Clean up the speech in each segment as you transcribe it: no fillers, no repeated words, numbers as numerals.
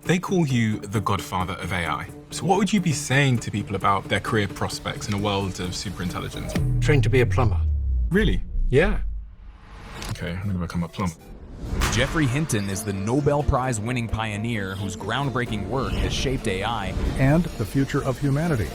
They call you the Godfather of AI. So what would you be saying to people about their career prospects in a world of superintelligence? Trained to be a plumber. Really? Yeah. Okay, I'm gonna become a plumber. Geoffrey Hinton is the Nobel Prize-winning pioneer whose groundbreaking work has shaped AI and the future of humanity.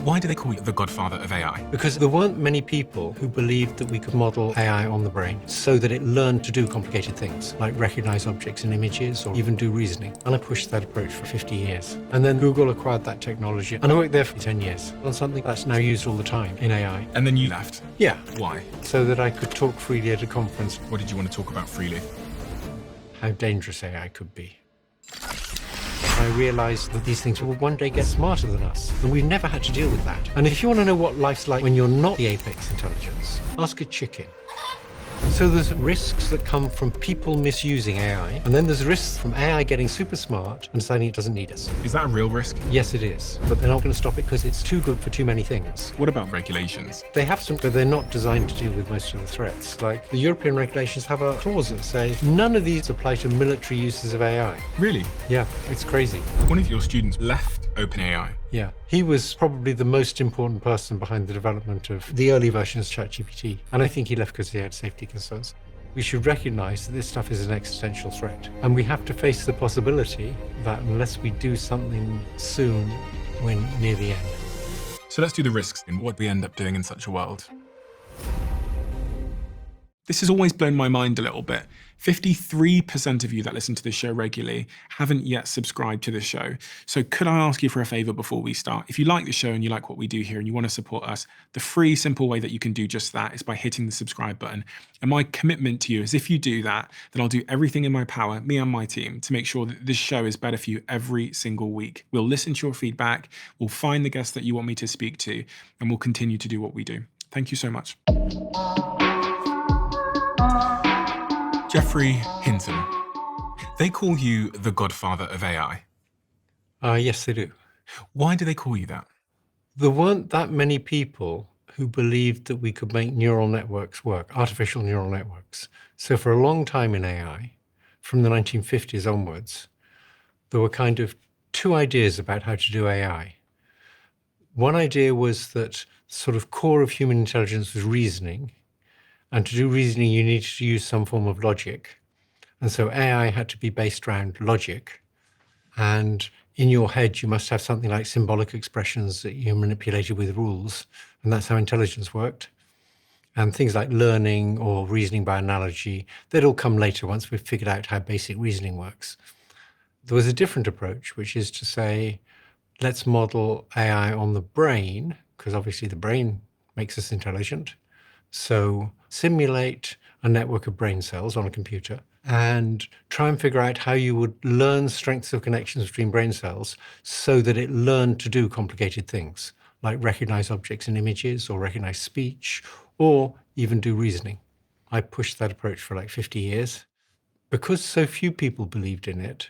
Why do they call you the Godfather of AI? Because there weren't many people who believed that we could model AI on the brain so that it learned to do complicated things, like recognize objects and images or even do reasoning. And I pushed that approach for 50 years. And then Google acquired that technology, and I worked there for 10 years on something that's now used all the time in AI. And then you left? Yeah. Why? So that I could talk freely at a conference. What did you want to talk about freely? How dangerous AI could be. I realized that these things will one day get smarter than us, and we've never had to deal with that. And if you want to know what life's like when you're not the apex intelligence, ask a chicken. So there's risks that come from people misusing AI, and then there's risks from AI getting super smart and deciding it doesn't need us. Is that a real risk? Yes, it is, but they're not going to stop it because it's too good for too many things. What about regulations? They have some, but they're not designed to deal with most of the threats. Like the European regulations have a clause that say none of these apply to military uses of AI. Really? Yeah, it's crazy. One of your students left OpenAI. Yeah, he was probably the most important person behind the development of the early versions of ChatGPT. And I think he left because he had safety concerns. We should recognize that this stuff is an existential threat. And we have to face the possibility that unless we do something soon, we're near the end. So let's do the risks and what we end up doing in such a world. This has always blown my mind a little bit. 53% of you that listen to this show regularly haven't yet subscribed to the show. So could I ask you for a favor before we start? If you like the show and you like what we do here and you want to support us, the free, simple way that you can do just that is by hitting the subscribe button. And my commitment to you is if you do that, then I'll do everything in my power, me and my team, to make sure that this show is better for you every single week. We'll listen to your feedback, we'll find the guests that you want me to speak to, and we'll continue to do what we do. Thank you so much. Geoffrey Hinton. They call you the Godfather of AI. Yes, they do. Why do they call you that? There weren't that many people who believed that we could make neural networks work, artificial neural networks. So for a long time in AI, from the 1950s onwards, there were kind of two ideas about how to do AI. One idea was that sort of core of human intelligence was reasoning. And to do reasoning, you needed to use some form of logic. And so AI had to be based around logic. And in your head, you must have something like symbolic expressions that you manipulated with rules. And that's how intelligence worked. And things like learning or reasoning by analogy, they'd all come later once we've figured out how basic reasoning works. There was a different approach, which is to say, let's model AI on the brain, because obviously the brain makes us intelligent. So simulate a network of brain cells on a computer and try and figure out how you would learn strengths of connections between brain cells so that it learned to do complicated things, like recognize objects and images or recognize speech or even do reasoning. I pushed that approach for like 50 years. Because so few people believed in it,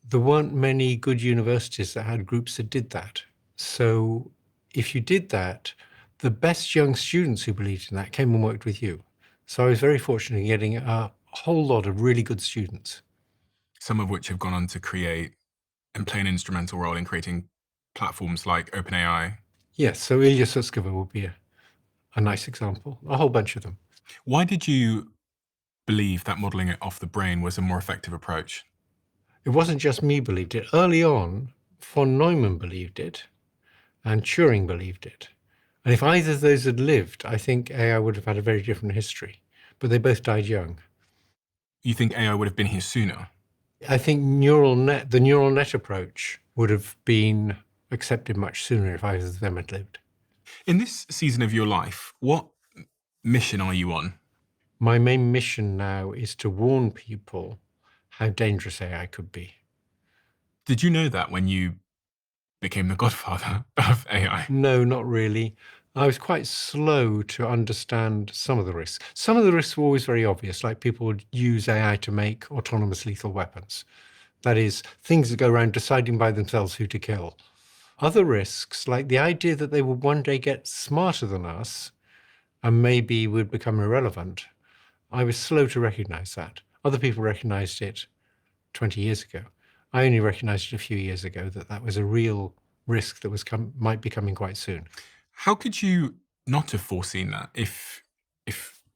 there weren't many good universities that had groups that did that. So if you did that, the best young students who believed in that came and worked with you. So I was very fortunate in getting a whole lot of really good students. Some of which have gone on to create and play an instrumental role in creating platforms like OpenAI. Yes, so Ilya Sutskever would be a nice example, a whole bunch of them. Why did you believe that modeling it off the brain was a more effective approach? It wasn't just me believed it. Early on, von Neumann believed it and Turing believed it. And if either of those had lived, I think AI would have had a very different history. But they both died young. You think AI would have been here sooner? I think the neural net approach would have been accepted much sooner if either of them had lived. In this season of your life, what mission are you on? My main mission now is to warn people how dangerous AI could be. Did you know that when you became the godfather of AI? No, not really. I was quite slow to understand some of the risks. Some of the risks were always very obvious, like people would use AI to make autonomous lethal weapons. That is, things that go around deciding by themselves who to kill. Other risks, like the idea that they would one day get smarter than us and maybe would become irrelevant, I was slow to recognize that. Other people recognized it 20 years ago. I only recognized it a few years ago that that was a real risk that was might be coming quite soon. How could you not have foreseen that if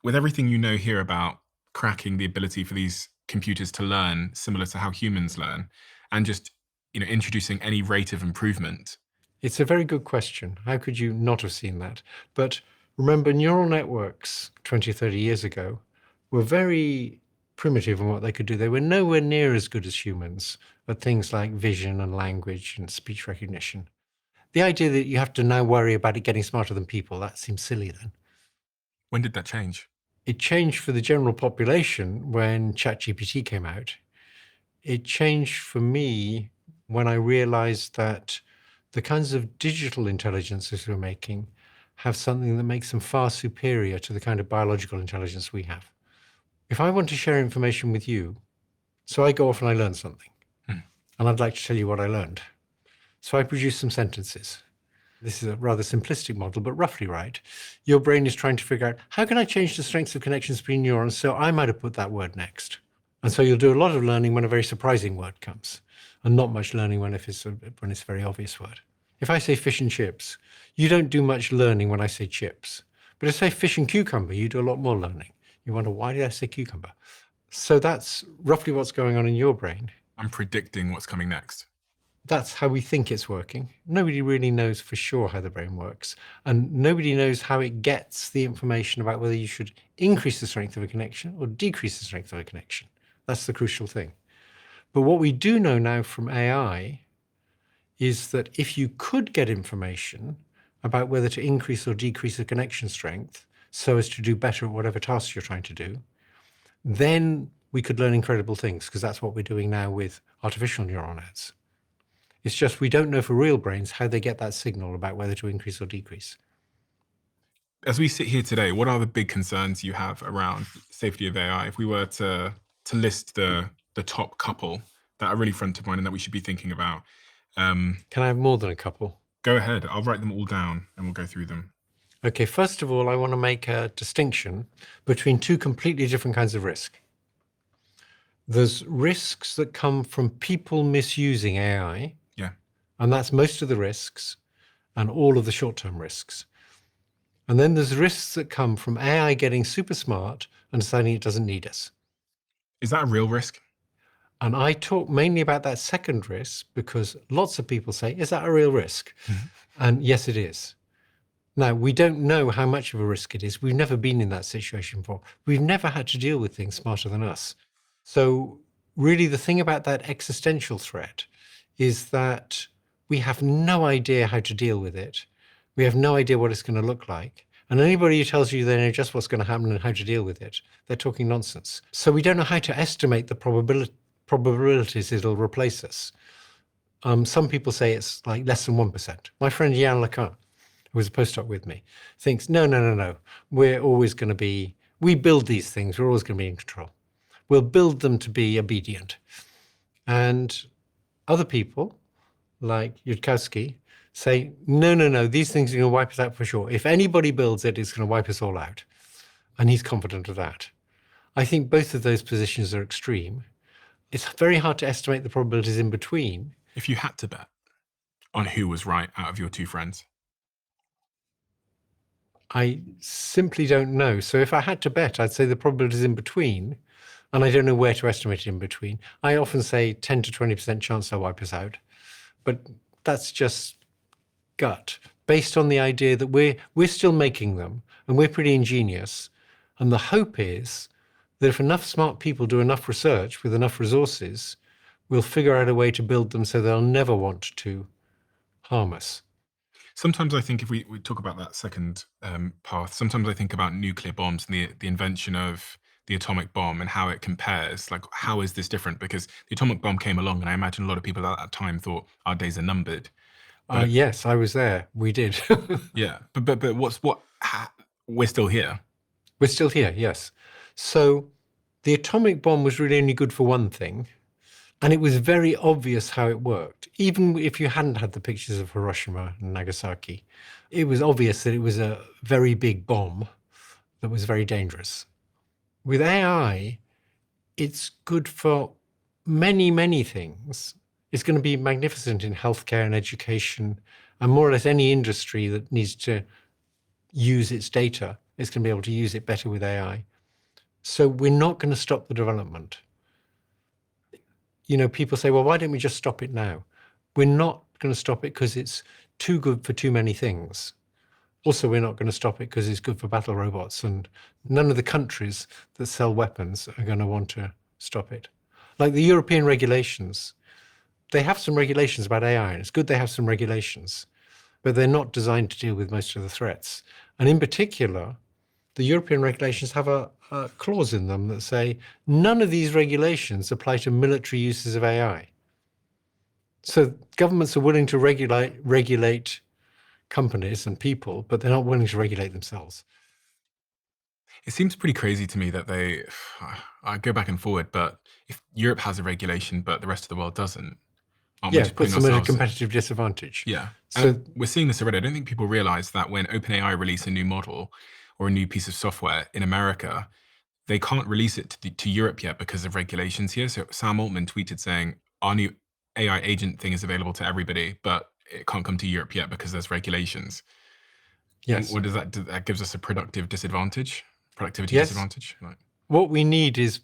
with everything you know here about cracking the ability for these computers to learn similar to how humans learn and just introducing any rate of improvement? It's a very good question. How could you not have seen that? But remember, neural networks 20, 30 years ago were very primitive in what they could do. They were nowhere near as good as humans at things like vision and language and speech recognition. The idea that you have to now worry about it getting smarter than people, that seems silly then. When did that change? It changed for the general population when ChatGPT came out. It changed for me when I realized that the kinds of digital intelligences we're making have something that makes them far superior to the kind of biological intelligence we have. If I want to share information with you, so I go off and I learn something, and I'd like to tell you what I learned. So I produce some sentences. This is a rather simplistic model, but roughly right. Your brain is trying to figure out, how can I change the strengths of connections between neurons so I might have put that word next? And so you'll do a lot of learning when a very surprising word comes, and not much learning when it's a very obvious word. If I say fish and chips, you don't do much learning when I say chips. But if I say fish and cucumber, you do a lot more learning. You wonder, why did I say cucumber? So that's roughly what's going on in your brain. I'm predicting what's coming next. That's how we think it's working. Nobody really knows for sure how the brain works. And nobody knows how it gets the information about whether you should increase the strength of a connection or decrease the strength of a connection. That's the crucial thing. But what we do know now from AI is that if you could get information about whether to increase or decrease the connection strength so as to do better at whatever tasks you're trying to do, then we could learn incredible things, because that's what we're doing now with artificial neural nets. It's just we don't know for real brains how they get that signal about whether to increase or decrease. As we sit here today, what are the big concerns you have around safety of AI? If we were to list the top couple that are really front of mind and that we should be thinking about. Can I have more than a couple? Go ahead. I'll write them all down and we'll go through them. Okay, first of all, I want to make a distinction between two completely different kinds of risk. There's risks that come from people misusing AI. Yeah. And that's most of the risks and all of the short-term risks. And then there's risks that come from AI getting super smart and deciding it doesn't need us. Is that a real risk? And I talk mainly about that second risk because lots of people say, is that a real risk? And yes, it is. Now, we don't know how much of a risk it is. We've never been in that situation before. We've never had to deal with things smarter than us. So really the thing about that existential threat is that we have no idea how to deal with it. We have no idea what it's going to look like. And anybody who tells you they know just what's going to happen and how to deal with it, they're talking nonsense. So we don't know how to estimate the probabilities it'll replace us. Some people say it's like less than 1%. My friend Yann Lecan, who was a postdoc with me, thinks, no. We're always going to be, we build these things, we're always going to be in control. We'll build them to be obedient. And other people, like Yudkowsky, say, no, these things are going to wipe us out for sure. If anybody builds it, it's going to wipe us all out. And he's confident of that. I think both of those positions are extreme. It's very hard to estimate the probabilities in between. If you had to bet on who was right out of your two friends? I simply don't know. So if I had to bet, I'd say the probabilities in between, and I don't know where to estimate it in between. I often say 10 to 20% chance they'll wipe us out. But that's just gut, based on the idea that we're still making them, and we're pretty ingenious. And the hope is that if enough smart people do enough research with enough resources, we'll figure out a way to build them so they'll never want to harm us. Sometimes I think if we talk about that second path, sometimes I think about nuclear bombs and the invention of the atomic bomb and how it compares. Like, how is this different? Because the atomic bomb came along and I imagine a lot of people at that time thought our days are numbered. Yes, I was there. We did. Yeah. But we're still here. We're still here, yes. So the atomic bomb was really only good for one thing. And it was very obvious how it worked. Even if you hadn't had the pictures of Hiroshima and Nagasaki, it was obvious that it was a very big bomb that was very dangerous. With AI, it's good for many, many things. It's going to be magnificent in healthcare and education and more or less any industry that needs to use its data. It's going to be able to use it better with AI. So we're not going to stop the development. People say, well, why don't we just stop it now? We're not going to stop it because it's too good for too many things. Also, we're not going to stop it because it's good for battle robots, and none of the countries that sell weapons are going to want to stop it. Like the European regulations, they have some regulations about AI, and it's good they have some regulations, but they're not designed to deal with most of the threats. And in particular, the European regulations have a clause in them that say none of these regulations apply to military uses of AI. So governments are willing to regulate companies and people, but they're not willing to regulate themselves. It seems pretty crazy to me that I go back and forward, but if Europe has a regulation, but the rest of the world doesn't, aren't we Yeah, just it puts putting them at a ourselves competitive disadvantage. Yeah. So And we're seeing this already. I don't think people realize that when OpenAI release a new model or a new piece of software in America, they can't release it to Europe yet because of regulations here. So Sam Altman tweeted saying, our new AI agent thing is available to everybody, but it can't come to Europe yet because there's regulations. yes, What does that gives us a productivity disadvantage? Yes. Like, What we need is,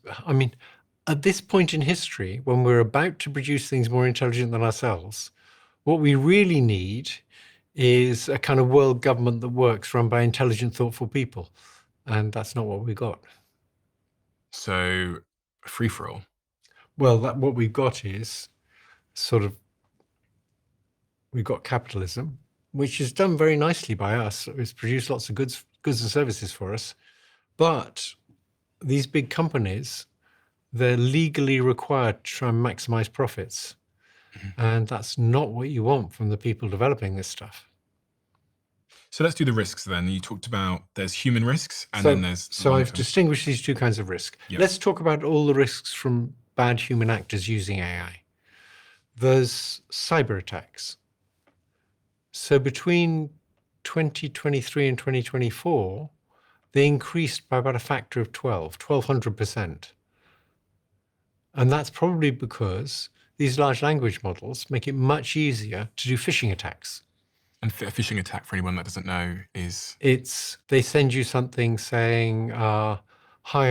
at this point in history, when we're about to produce things more intelligent than ourselves, what we really need is a kind of world government that works, run by intelligent, thoughtful people. And that's not what we got. so free for all. Well, what we've got is we've got capitalism, which is done very nicely by us. It's produced lots of goods and services for us. But these big companies, they're legally required to try and maximize profits. And that's not what you want from the people developing this stuff. So let's do the risks then. You talked about there's human risks and then there's So I've distinguished these two kinds of risk. Yep. Let's talk about all the risks from bad human actors using AI. There's cyber attacks. So between 2023 and 2024, they increased by about a factor of 1,200%. And that's probably because these large language models make it much easier to do phishing attacks. And a phishing attack, for anyone that doesn't know, is they send you something saying, hi,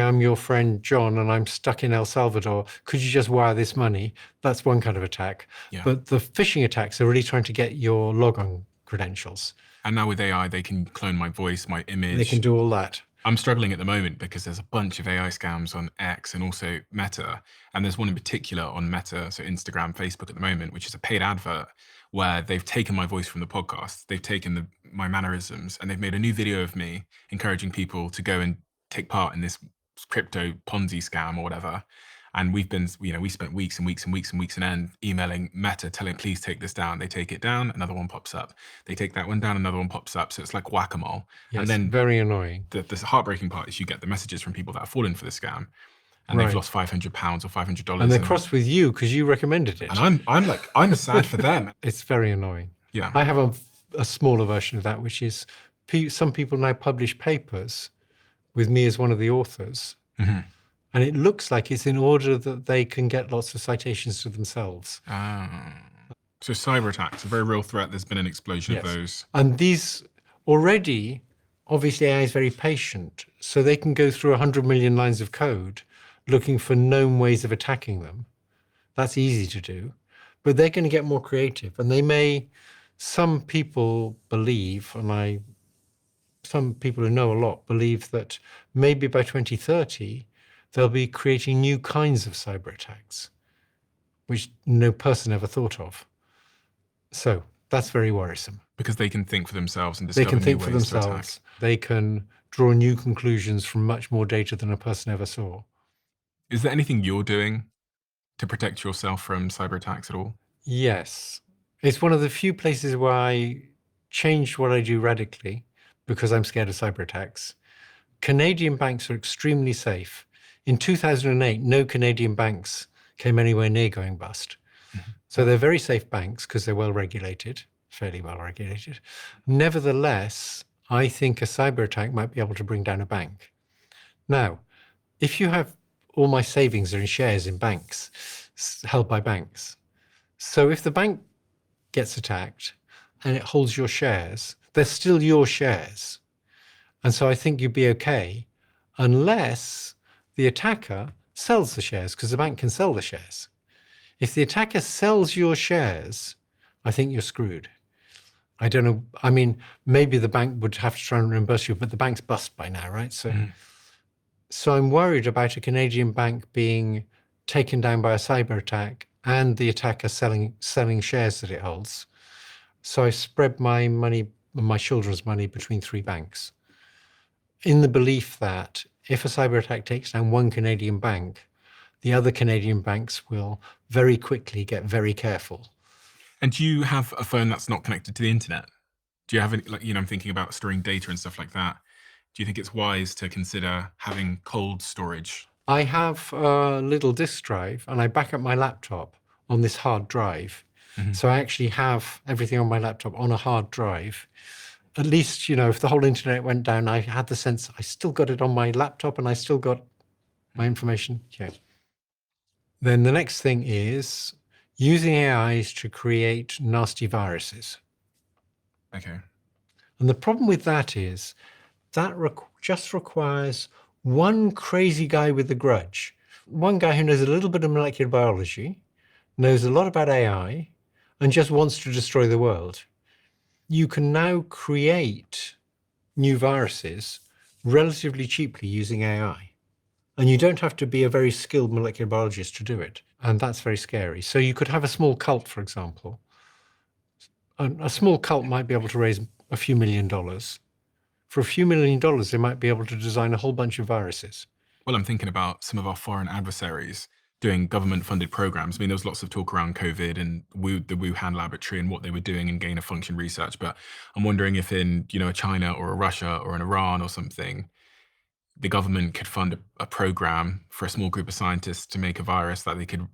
I'm your friend John, and I'm stuck in El Salvador. Could you just wire this money? That's one kind of attack. Yeah. But the phishing attacks are really trying to get your logon credentials. And now with AI, they can clone my voice, my image. They can do all that. I'm struggling at the moment because there's a bunch of AI scams on X and also Meta. And there's one in particular on Meta, so Instagram, Facebook at the moment, which is a paid advert where they've taken my voice from the podcast. They've taken my mannerisms and they've made a new video of me encouraging people to go and take part in this crypto Ponzi scam or whatever. And we spent weeks and weeks and weeks and weeks on end emailing Meta, telling, please take this down. They take it down, another one pops up. They take that one down, another one pops up. So it's like whack-a-mole. Yes, and then very annoying. The heartbreaking part is you get the messages from people that have fallen for the scam and they've lost £500 or $500. And they're cross with you because you recommended it. And I'm sad for them. It's very annoying. Yeah. I have a smaller version of that, which is some people now publish papers with me as one of the authors. Mm-hmm. And it looks like it's in order that they can get lots of citations to themselves. So cyber attacks, a very real threat. There's been an explosion of those. And these already, obviously AI is very patient. So they can go through 100 million lines of code looking for known ways of attacking them. That's easy to do. But they're going to get more creative. And some people believe, some people who know a lot believe that maybe by 2030, they'll be creating new kinds of cyber attacks, which no person ever thought of. So that's very worrisome. Because they can think for themselves and discover They can new think for ways to attack. themselves. They can draw new conclusions from much more data than a person ever saw. Is there anything you're doing to protect yourself from cyber attacks at all? Yes. It's one of the few places where I changed what I do radically because I'm scared of cyber attacks. Canadian banks are extremely safe. In 2008, no Canadian banks came anywhere near going bust. Mm-hmm. So they're very safe banks because they're well regulated, fairly well regulated. Nevertheless, I think a cyber attack might be able to bring down a bank. Now, if you have all my savings are in shares in banks, held by banks. So if the bank gets attacked and it holds your shares, they're still your shares. And so I think you'd be okay unless the attacker sells the shares, because the bank can sell the shares. If the attacker sells your shares, I think you're screwed. I don't know. I mean, maybe the bank would have to try and reimburse you, but the bank's bust by now, right? So I'm worried about a Canadian bank being taken down by a cyber attack and the attacker selling shares that it holds. So I spread my money, my children's money, between 3 banks, in the belief that if a cyber attack takes down one Canadian bank, the other Canadian banks will very quickly get very careful. And do you have a phone that's not connected to the internet? Do you have any, like, I'm thinking about storing data and stuff like that. Do you think it's wise to consider having cold storage? I have a little disk drive and I back up my laptop on this hard drive. So I actually have everything on my laptop on a hard drive. At least, if the whole internet went down, I had the sense I still got it on my laptop and I still got my information. Yeah. Then the next thing is using AIs to create nasty viruses. Okay. And the problem with that is that just requires one crazy guy with a grudge, one guy who knows a little bit of molecular biology, knows a lot about AI, and just wants to destroy the world. You can now create new viruses relatively cheaply using AI. And you don't have to be a very skilled molecular biologist to do it. And that's very scary. So you could have a small cult, for example. A small cult might be able to raise a few $1 million. For a few $1 million, they might be able to design a whole bunch of viruses. Well, I'm thinking about some of our foreign adversaries doing government-funded programs. I mean, there was lots of talk around COVID and the Wuhan laboratory and what they were doing in gain-of-function research. But I'm wondering if in, a China or a Russia or an Iran or something, the government could fund a program for a small group of scientists to make a virus that they could,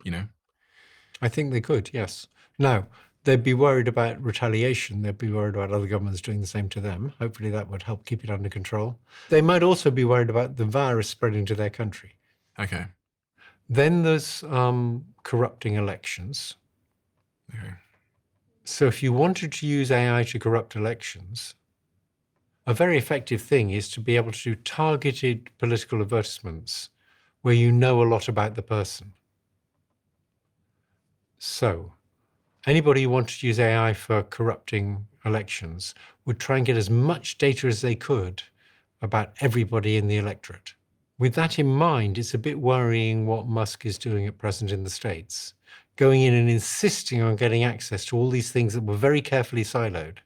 I think they could, yes. Now, they'd be worried about retaliation. They'd be worried about other governments doing the same to them. Hopefully that would help keep it under control. They might also be worried about the virus spreading to their country. Okay. Then there's corrupting elections. Okay. So if you wanted to use AI to corrupt elections, a very effective thing is to be able to do targeted political advertisements where you know a lot about the person. So anybody who wanted to use AI for corrupting elections would try and get as much data as they could about everybody in the electorate. With that in mind, it's a bit worrying what Musk is doing at present in the States, going in and insisting on getting access to all these things that were very carefully siloed.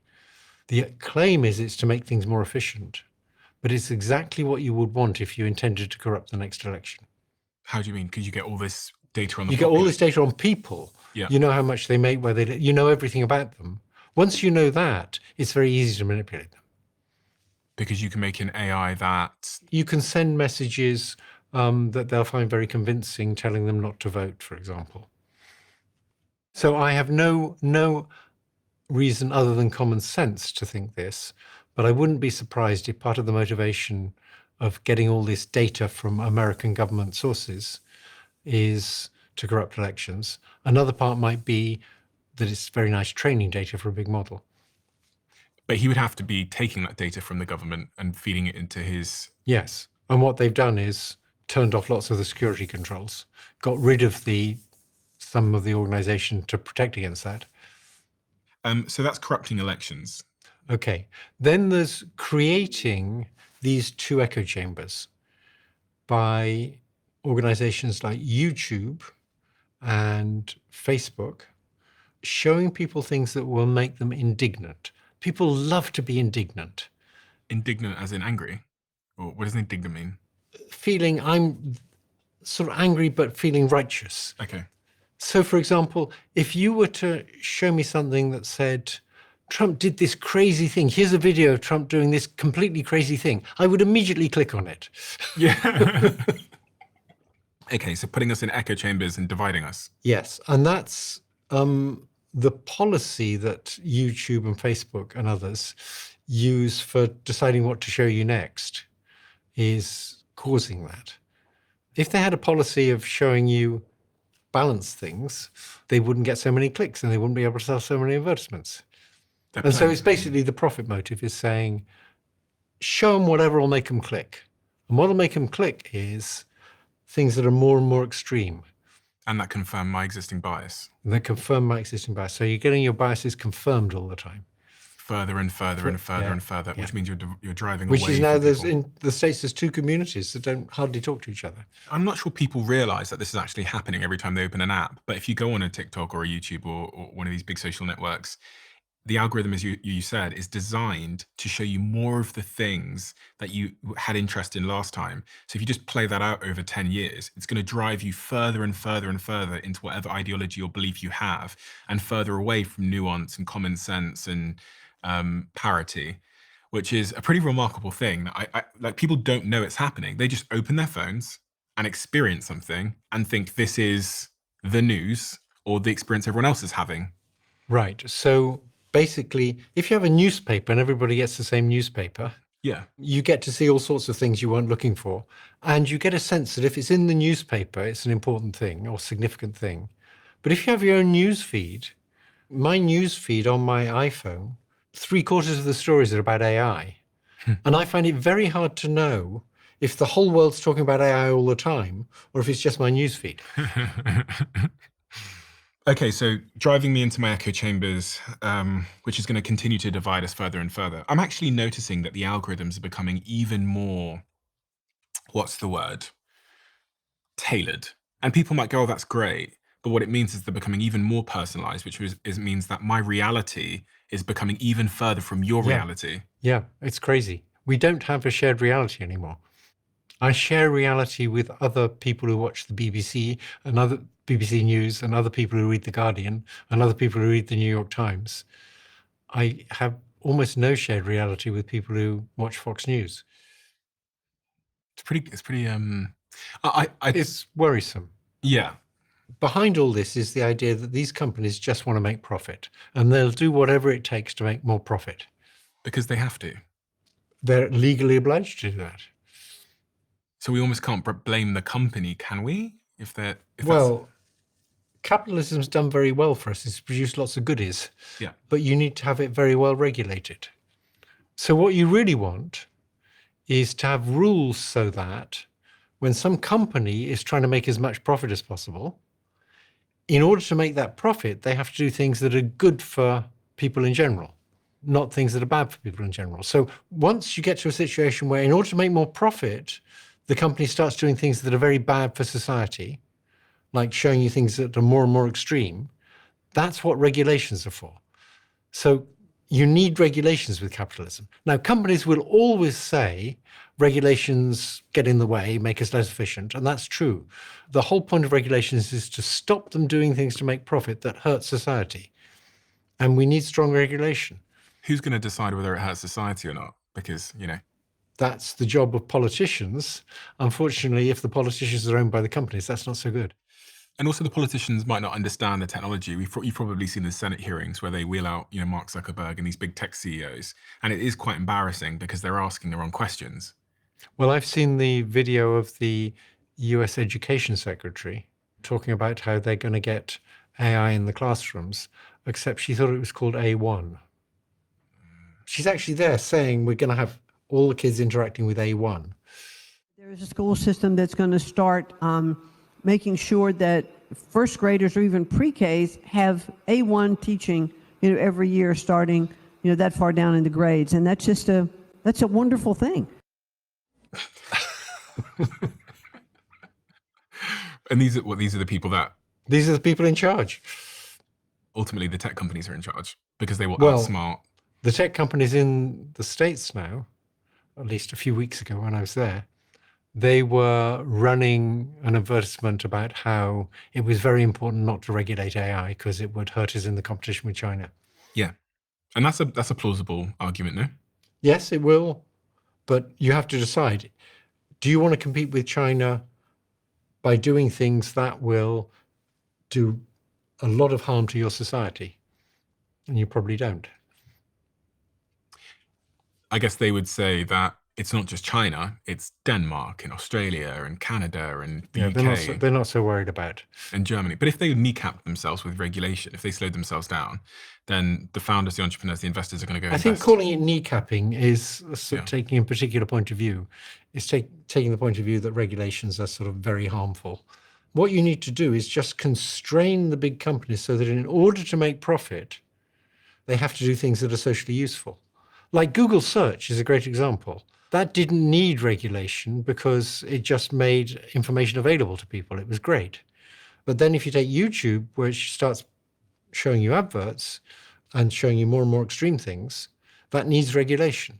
The claim is it's to make things more efficient, but it's exactly what you would want if you intended to corrupt the next election. How do you mean? Because you get all this data on the You get all this data on people. Yeah. You know how much they make, where they, you know everything about them. Once you know that, it's very easy to manipulate them. Because you can make an AI that... You can send messages that they'll find very convincing, telling them not to vote, for example. So I have no reason other than common sense to think this, but I wouldn't be surprised if part of the motivation of getting all this data from American government sources is to corrupt elections. Another part might be that it's very nice training data for a big model. But he would have to be taking that data from the government and feeding it into his... Yes. And what they've done is turned off lots of the security controls, got rid of some of the organization to protect against that. So that's corrupting elections. Okay. Then there's creating these 2 echo chambers by organizations like YouTube and Facebook, showing people things that will make them indignant. People love to be indignant. Indignant as in angry? Or what does indignant mean? Feeling I'm sort of angry, but feeling righteous. Okay. So, for example, if you were to show me something that said, Trump did this crazy thing, here's a video of Trump doing this completely crazy thing, I would immediately click on it. Yeah. Okay, so putting us in echo chambers and dividing us. Yes, and that's the policy that YouTube and Facebook and others use for deciding what to show you next is causing that. If they had a policy of showing you balance things, they wouldn't get so many clicks and they wouldn't be able to sell so many advertisements. And so it's basically the profit motive is saying, show them whatever will make them click. And what will make them click is things that are more and more extreme. And that confirm my existing bias. And they confirm my existing bias. So you're getting your biases confirmed all the time. Further and further and further and further, which means you're driving Which away is now, from people. in the States, there's two communities that don't hardly talk to each other. I'm not sure people realize that this is actually happening every time they open an app. But if you go on a TikTok or a YouTube or one of these big social networks, the algorithm, as you said, is designed to show you more of the things that you had interest in last time. So if you just play that out over 10 years, it's going to drive you further and further and further into whatever ideology or belief you have, and further away from nuance and common sense and parity, which is a pretty remarkable thing. I like, people don't know it's happening. They just open their phones and experience something and think this is the news or the experience everyone else is having. Right. So basically, if you have a newspaper and everybody gets the same newspaper, you get to see all sorts of things you weren't looking for. And you get a sense that if it's in the newspaper, it's an important thing or significant thing. But if you have your own news feed, my news feed on my iPhone, 3/4 of the stories are about AI. And I find it very hard to know if the whole world's talking about AI all the time or if it's just my news feed. Okay, so driving me into my echo chambers, which is going to continue to divide us further and further. I'm actually noticing that the algorithms are becoming even more, what's the word? Tailored. And people might go, oh, that's great. But what it means is they're becoming even more personalized, which means that my reality is becoming even further from your reality. Yeah, it's crazy. We don't have a shared reality anymore. I share reality with other people who watch the BBC and other BBC News and other people who read The Guardian and other people who read the New York Times. I have almost no shared reality with people who watch Fox News. It's worrisome. Yeah. Behind all this is the idea that these companies just want to make profit and they'll do whatever it takes to make more profit. Because they have to. They're legally obliged to do that. So we almost can't blame the company, can we? Well, capitalism's done very well for us. It's produced lots of goodies. Yeah. But you need to have it very well regulated. So what you really want is to have rules so that when some company is trying to make as much profit as possible, in order to make that profit, they have to do things that are good for people in general, not things that are bad for people in general. So once you get to a situation where in order to make more profit, the company starts doing things that are very bad for society, like showing you things that are more and more extreme, that's what regulations are for. So you need regulations with capitalism. Now, companies will always say regulations get in the way, make us less efficient, and that's true. The whole point of regulations is to stop them doing things to make profit that hurt society. And we need strong regulation. Who's going to decide whether it hurts society or not? Because, that's the job of politicians. Unfortunately, if the politicians are owned by the companies, that's not so good. And also the politicians might not understand the technology. You've probably seen the Senate hearings where they wheel out, Mark Zuckerberg and these big tech CEOs. And it is quite embarrassing because they're asking the wrong questions. Well, I've seen the video of the US Education Secretary talking about how they're going to get AI in the classrooms, except she thought it was called A1. She's actually there saying we're going to have all the kids interacting with A1. There's a school system that's going to start making sure that first graders or even pre-Ks have A1 teaching, every year starting, that far down in the grades. And that's just that's a wonderful thing. And these are the people that... These are the people in charge. Ultimately, the tech companies are in charge because they will outsmart. The tech companies in the States now, at least a few weeks ago when I was there, they were running an advertisement about how it was very important not to regulate AI because it would hurt us in the competition with China. Yeah. And that's a plausible argument, no? Yes, it will. But you have to decide, do you want to compete with China by doing things that will do a lot of harm to your society? And you probably don't. I guess they would say that it's not just China, it's Denmark and Australia and Canada and the Yeah, UK they're not so worried about. and Germany. But if they kneecap themselves with regulation, if they slowed themselves down, then the founders, the entrepreneurs, the investors are going to go I think invest. calling it kneecapping is sort of Yeah. taking a particular point of view. It's taking the point of view that regulations are sort of very harmful. What you need to do is just constrain the big companies so that in order to make profit, they have to do things that are socially useful. Like Google search is a great example. That didn't need regulation because it just made information available to people. It was great. But then if you take YouTube, which starts showing you adverts and showing you more and more extreme things, that needs regulation.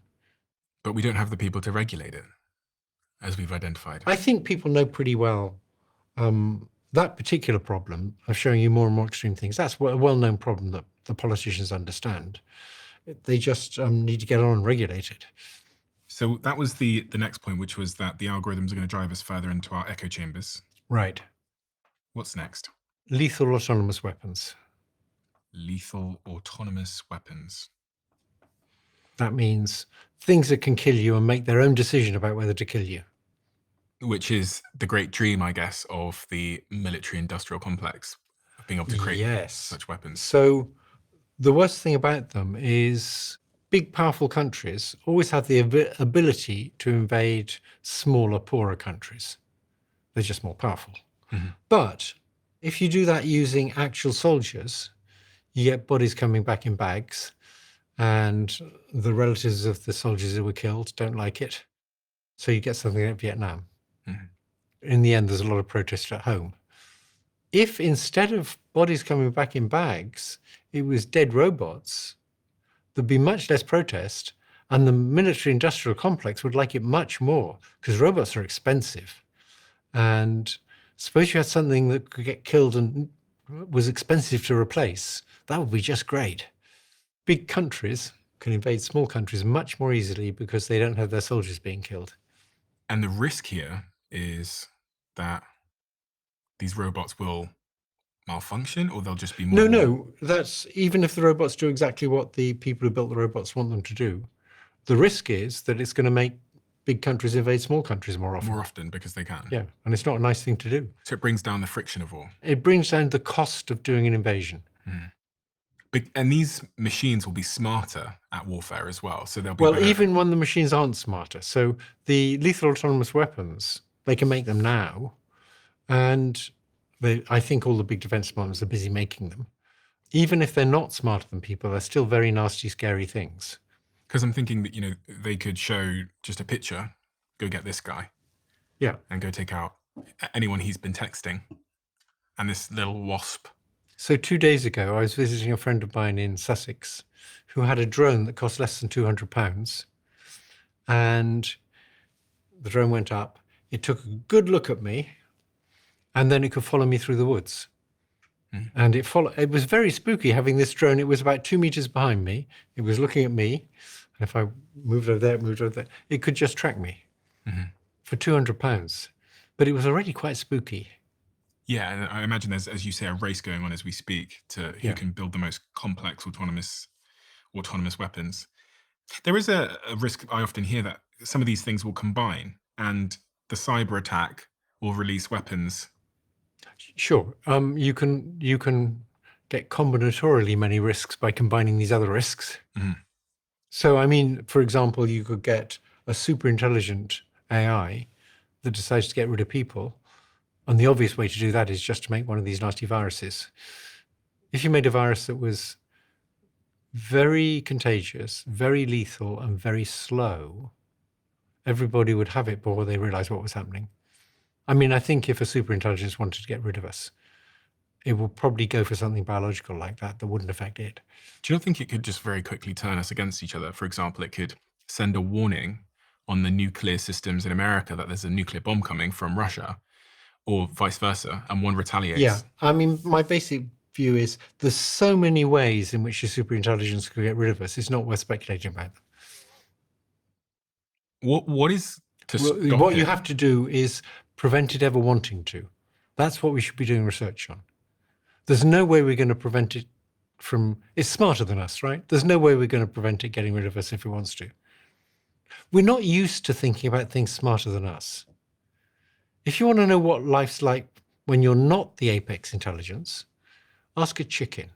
But we don't have the people to regulate it, as we've identified. I think people know pretty well that particular problem of showing you more and more extreme things. That's a well-known problem that the politicians understand. They just need to get on and regulate it. So that was the next point, which was that the algorithms are going to drive us further into our echo chambers. Right. What's next? Lethal autonomous weapons. Lethal autonomous weapons. That means things that can kill you and make their own decision about whether to kill you. Which is the great dream, I guess, of the military-industrial complex, of being able to create such weapons. So the worst thing about them is big, powerful countries always have the ability to invade smaller, poorer countries. They're just more powerful. Mm-hmm. But if you do that using actual soldiers, you get bodies coming back in bags, and the relatives of the soldiers who were killed don't like it. So you get something like Vietnam. Mm-hmm. In the end, there's a lot of protest at home. If instead of bodies coming back in bags, it was dead robots, there'd be much less protest, and the military-industrial complex would like it much more, because robots are expensive. And suppose you had something that could get killed and was expensive to replace, that would be just great. Big countries can invade small countries much more easily because they don't have their soldiers being killed. And the risk here is that these robots will malfunction, or they'll just be more... No, that's even if the robots do exactly what the people who built the robots want them to do, the risk is that it's going to make big countries invade small countries more often. More often, because they can. Yeah, and it's not a nice thing to do. So it brings down the friction of war. It brings down the cost of doing an invasion. And these machines will be smarter at warfare as well. So they'll be Well, better. even when the machines aren't smarter. So the lethal autonomous weapons, they can make them now. And I think all the big defense departments are busy making them. Even if they're not smarter than people, they're still very nasty, scary things. Because I'm thinking that, they could show just a picture, go get this guy. Yeah. And go take out anyone he's been texting. And this little wasp. So 2 days ago, I was visiting a friend of mine in Sussex who had a drone that cost less than £200. And the drone went up. It took a good look at me, and then it could follow me through the woods. And it was very spooky having this drone. It was about 2 meters behind me. It was looking at me. And if I moved over there, it could just track me for £200. But it was already quite spooky. Yeah, and I imagine there's, as you say, a race going on as we speak to who can build the most complex autonomous weapons. There is a risk, I often hear, that some of these things will combine and the cyber attack will release weapons. Sure. You can get combinatorially many risks by combining these other risks. So, I mean, for example, you could get a super intelligent AI that decides to get rid of people. And the obvious way to do that is just to make one of these nasty viruses. If you made a virus that was very contagious, very lethal, and very slow, everybody would have it before they realized what was happening. I mean, I think if a superintelligence wanted to get rid of us, it would probably go for something biological like that wouldn't affect it. Do you not think it could just very quickly turn us against each other? For example, it could send a warning on the nuclear systems in America that there's a nuclear bomb coming from Russia, or vice versa, and one retaliates. Yeah, I mean, my basic view is there's so many ways in which a superintelligence could get rid of us. It's not worth speculating about them. What is to stop what it? you have to do is prevent it ever wanting to. That's what we should be doing research on. There's no way we're going to prevent it from... It's smarter than us, right? There's no way we're going to prevent it getting rid of us if it wants to. We're not used to thinking about things smarter than us. If you want to know what life's like when you're not the apex intelligence, ask a chicken.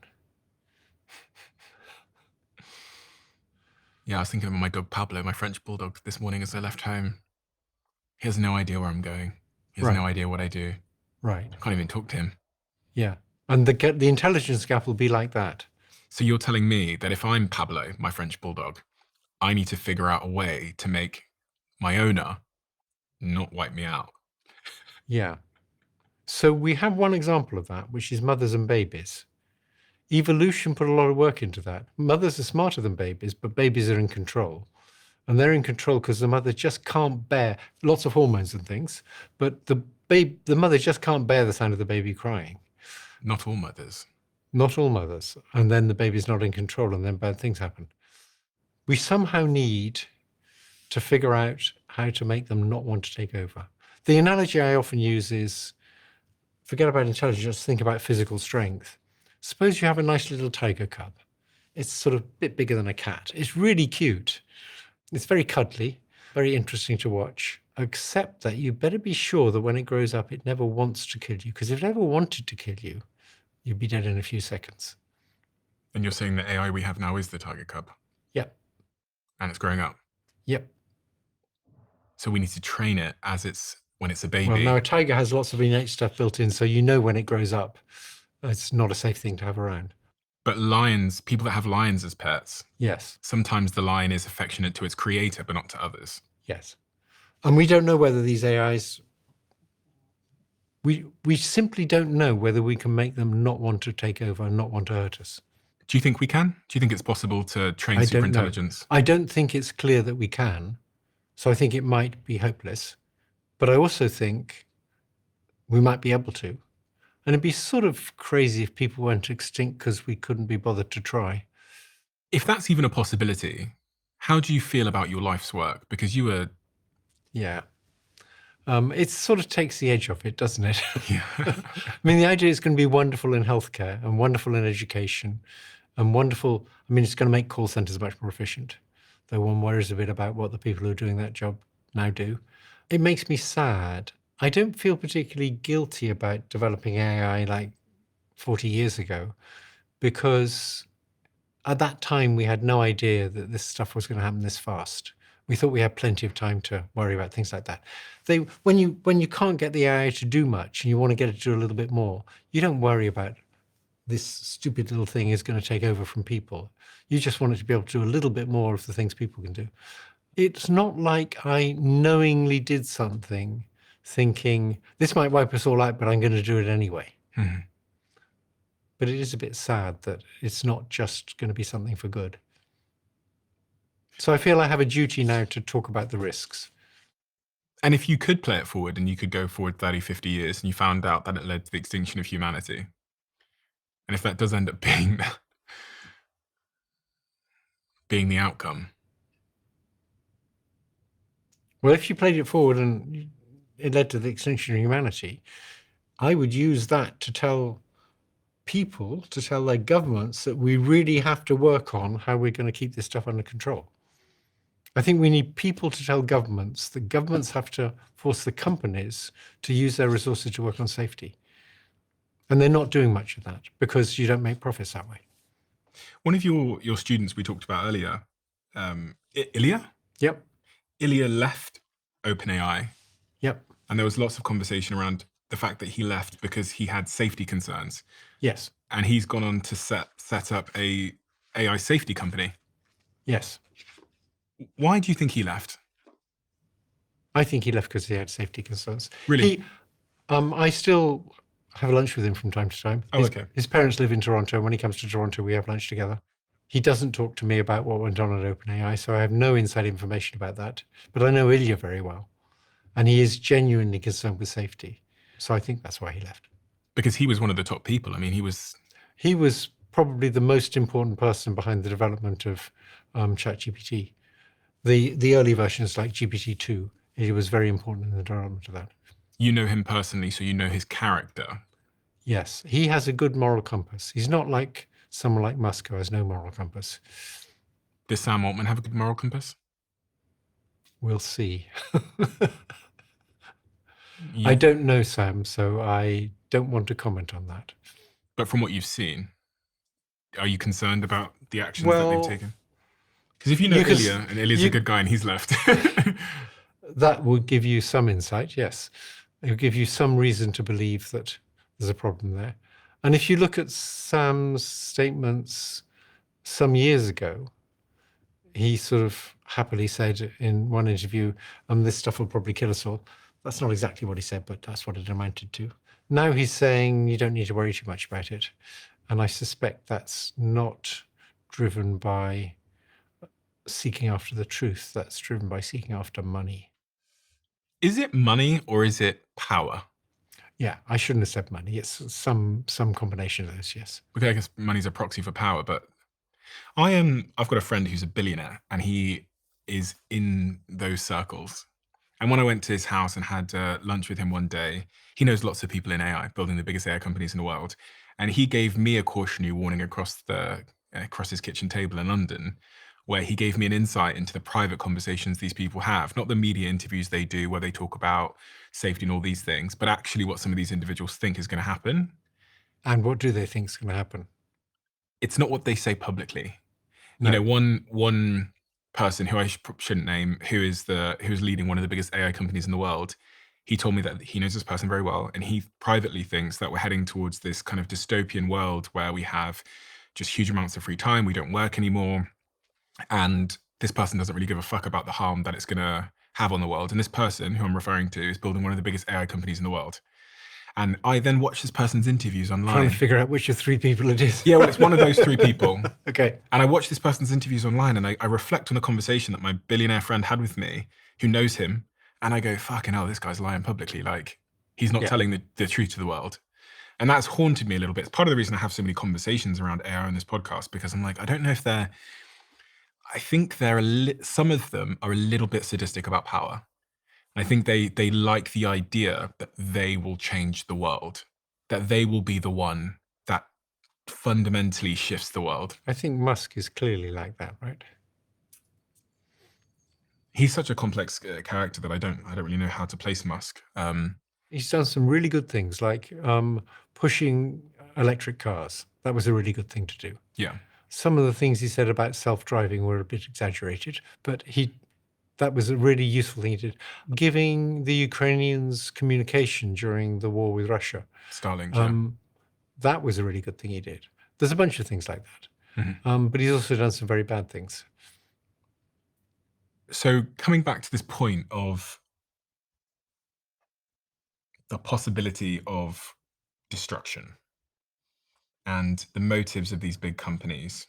Yeah, I was thinking about my dog Pablo, my French bulldog, this morning as I left home. He has no idea where I'm going. He has no idea what I do. Right. I can't even talk to him. Yeah. And the intelligence gap will be like that. So you're telling me that if I'm Pablo, my French bulldog, I need to figure out a way to make my owner not wipe me out. Yeah. So we have one example of that, which is mothers and babies. Evolution put a lot of work into that. Mothers are smarter than babies, but babies are in control. And they're in control because the mother just can't bear lots of hormones and things, but the mother just can't bear the sound of the baby crying. Not all mothers. Not all mothers. And then the baby's not in control and then bad things happen. We somehow need to figure out how to make them not want to take over. The analogy I often use is, forget about intelligence, just think about physical strength. Suppose you have a nice little tiger cub. It's sort of a bit bigger than a cat. It's really cute. It's very cuddly, very interesting to watch, except that you better be sure that when it grows up, it never wants to kill you, because if it ever wanted to kill you, you'd be dead in a few seconds. And you're saying the AI we have now is the tiger cub? Yep. And it's growing up? Yep. So we need to train it when it's a baby. Well, now a tiger has lots of innate stuff built in, so you know when it grows up, it's not a safe thing to have around. But lions, people that have lions as pets, Yes. sometimes the lion is affectionate to its creator, but not to others. Yes. And we don't know whether these AIs, we simply don't know whether we can make them not want to take over and not want to hurt us. Do you think we can? Do you think it's possible to train I don't know. superintelligence? I don't think it's clear that we can. So I think it might be hopeless. But I also think we might be able to. And it'd be sort of crazy if people went extinct because we couldn't be bothered to try. If that's even a possibility, how do you feel about your life's work? Because you were... Yeah. It sort of takes the edge off it, doesn't it? Yeah. I mean, the idea is going to be wonderful in healthcare and wonderful in education and wonderful. I mean, it's going to make call centers much more efficient, though one worries a bit about what the people who are doing that job now do. It makes me sad. I don't feel particularly guilty about developing AI like 40 years ago, because at that time we had no idea that this stuff was going to happen this fast. We thought we had plenty of time to worry about things like that. When you can't get the AI to do much and you want to get it to do a little bit more, you don't worry about this stupid little thing is going to take over from people. You just want it to be able to do a little bit more of the things people can do. It's not like I knowingly did something thinking, this might wipe us all out, but I'm going to do it anyway. Mm-hmm. But it is a bit sad that it's not just going to be something for good. So I feel I have a duty now to talk about the risks. And if you could play it forward and you could go forward 30, 50 years and you found out that it led to the extinction of humanity, and if that does end up being the outcome. Well, if you played it forward and it led to the extinction of humanity, I would use that to tell people, to tell their governments that we really have to work on how we're going to keep this stuff under control. I think we need people to tell governments that governments have to force the companies to use their resources to work on safety. And they're not doing much of that because you don't make profits that way. One of your students we talked about earlier, Ilya? Yep. Ilya left OpenAI. Yep. And there was lots of conversation around the fact that he left because he had safety concerns. Yes. And he's gone on to set up a AI safety company. Yes. Why do you think he left? I think he left because he had safety concerns. Really? I still have lunch with him from time to time. Oh, okay. His parents live in Toronto, and when he comes to Toronto, we have lunch together. He doesn't talk to me about what went on at OpenAI, so I have no inside information about that. But I know Ilya very well, and he is genuinely concerned with safety. So I think that's why he left. Because he was one of the top people. I mean, he was probably the most important person behind the development of ChatGPT. The early versions like GPT-2, he was very important in the development of that. You know him personally, so you know his character. Yes, he has a good moral compass. He's not like someone like Musk who has no moral compass. Does Sam Altman have a good moral compass? We'll see. Yeah. I don't know, Sam, so I don't want to comment on that. But from what you've seen, are you concerned about the actions that they've Well, taken? Because if you know you could- Ilya, and Ilya's a you- good guy and he's left. That will give you some insight, yes. It will give you some reason to believe that there's a problem there. And if you look at Sam's statements some years ago, he sort of happily said in one interview, this stuff will probably kill us all. That's not exactly what he said, but that's what it amounted to. Now he's saying you don't need to worry too much about it. And I suspect that's not driven by seeking after the truth. That's driven by seeking after money. Is it money or is it power? Yeah, I shouldn't have said money. It's some combination of those, yes. Okay, I guess money's a proxy for power, but I've got a friend who's a billionaire and he is in those circles. And when I went to his house and had lunch with him one day, he knows lots of people in AI, building the biggest AI companies in the world. And he gave me a cautionary warning across his kitchen table in London, where he gave me an insight into the private conversations these people have, not the media interviews they do where they talk about safety and all these things, but actually what some of these individuals think is going to happen. And what do they think is going to happen? It's not what they say publicly. No. You know, one person who I shouldn't name, who's leading one of the biggest AI companies in the world, he told me that he knows this person very well, and he privately thinks that we're heading towards this kind of dystopian world where we have just huge amounts of free time, we don't work anymore, and this person doesn't really give a fuck about the harm that it's going to have on the world. And this person, who I'm referring to, is building one of the biggest AI companies in the world. And I then watch this person's interviews online. Trying to figure out which of three people it is. Yeah, well, it's one of those three people. Okay. And I watch this person's interviews online and I reflect on the conversation that my billionaire friend had with me, who knows him. And I go, fucking hell, this guy's lying publicly. Like, he's not telling the truth to the world. And that's haunted me a little bit. It's part of the reason I have so many conversations around AI on this podcast, because I'm like, I don't know if I think some of them are a little bit sadistic about power. I think they like the idea that they will change the world, that they will be the one that fundamentally shifts the world. I think Musk is clearly like that, right? He's such a complex character that I don't really know how to place Musk. He's done some really good things, like pushing electric cars. That was a really good thing to do. Yeah. Some of the things he said about self-driving were a bit exaggerated, but that was a really useful thing he did. Giving the Ukrainians communication during the war with Russia. Starlink, that was a really good thing he did. There's a bunch of things like that. Mm-hmm. But he's also done some very bad things. So coming back to this point of the possibility of destruction and the motives of these big companies,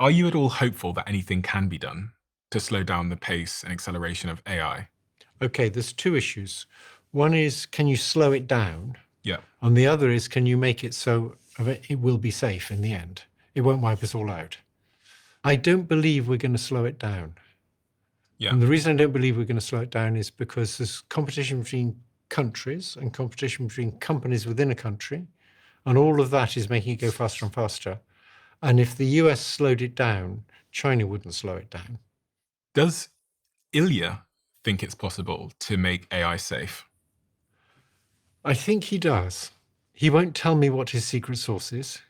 are you at all hopeful that anything can be done to slow down the pace and acceleration of AI? Okay, there's two issues. One is, can you slow it down? Yeah. And the other is, can you make it so it will be safe in the end? It won't wipe us all out. I don't believe we're going to slow it down. Yeah. And the reason I don't believe we're going to slow it down is because there's competition between countries and competition between companies within a country. And all of that is making it go faster and faster. And if the US slowed it down, China wouldn't slow it down. Does Ilya think it's possible to make AI safe? I think he does. He won't tell me what his secret source is.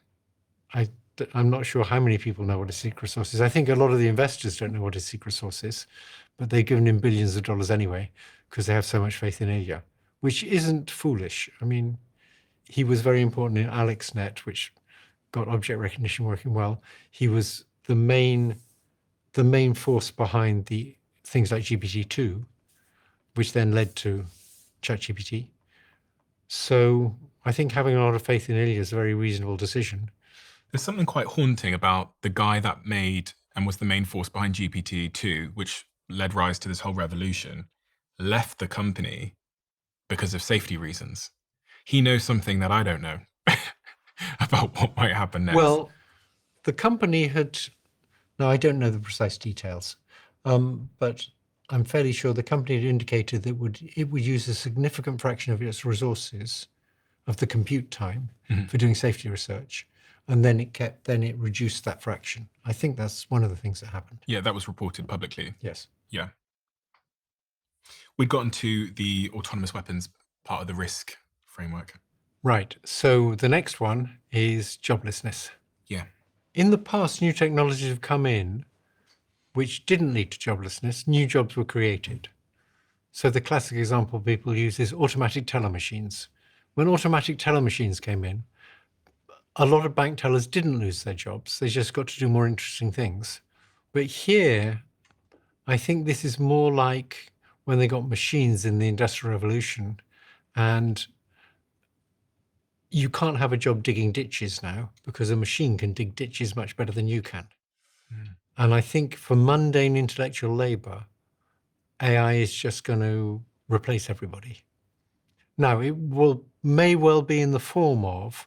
I'm not sure how many people know what his secret source is. I think a lot of the investors don't know what his secret source is, but they've given him billions of dollars anyway because they have so much faith in Ilya, which isn't foolish. I mean, he was very important in AlexNet, which got object recognition working well. He was the main force behind the things like GPT-2, which then led to ChatGPT. So I think having a lot of faith in Ilya is a very reasonable decision. There's something quite haunting about the guy that made and was the main force behind GPT-2, which led rise to this whole revolution, left the company because of safety reasons. He knows something that I don't know about what might happen next. Well, the company no, I don't know the precise details, but I'm fairly sure the company had indicated that it would use a significant fraction of its resources of the compute time for doing safety research. And then it reduced that fraction. I think that's one of the things that happened. Yeah, that was reported publicly. Yes. Yeah. We'd gotten to the autonomous weapons part of the risk framework. Right. So the next one is joblessness. Yeah. In the past, new technologies have come in which didn't lead to joblessness. New jobs were created. So the classic example people use is automatic teller machines. When automatic teller machines came in, a lot of bank tellers didn't lose their jobs. They just got to do more interesting things. But here, I think this is more like when they got machines in the Industrial Revolution, and you can't have a job digging ditches now because a machine can dig ditches much better than you can. And I think for mundane intellectual labor, AI is just going to replace everybody. Now, it may well be in the form of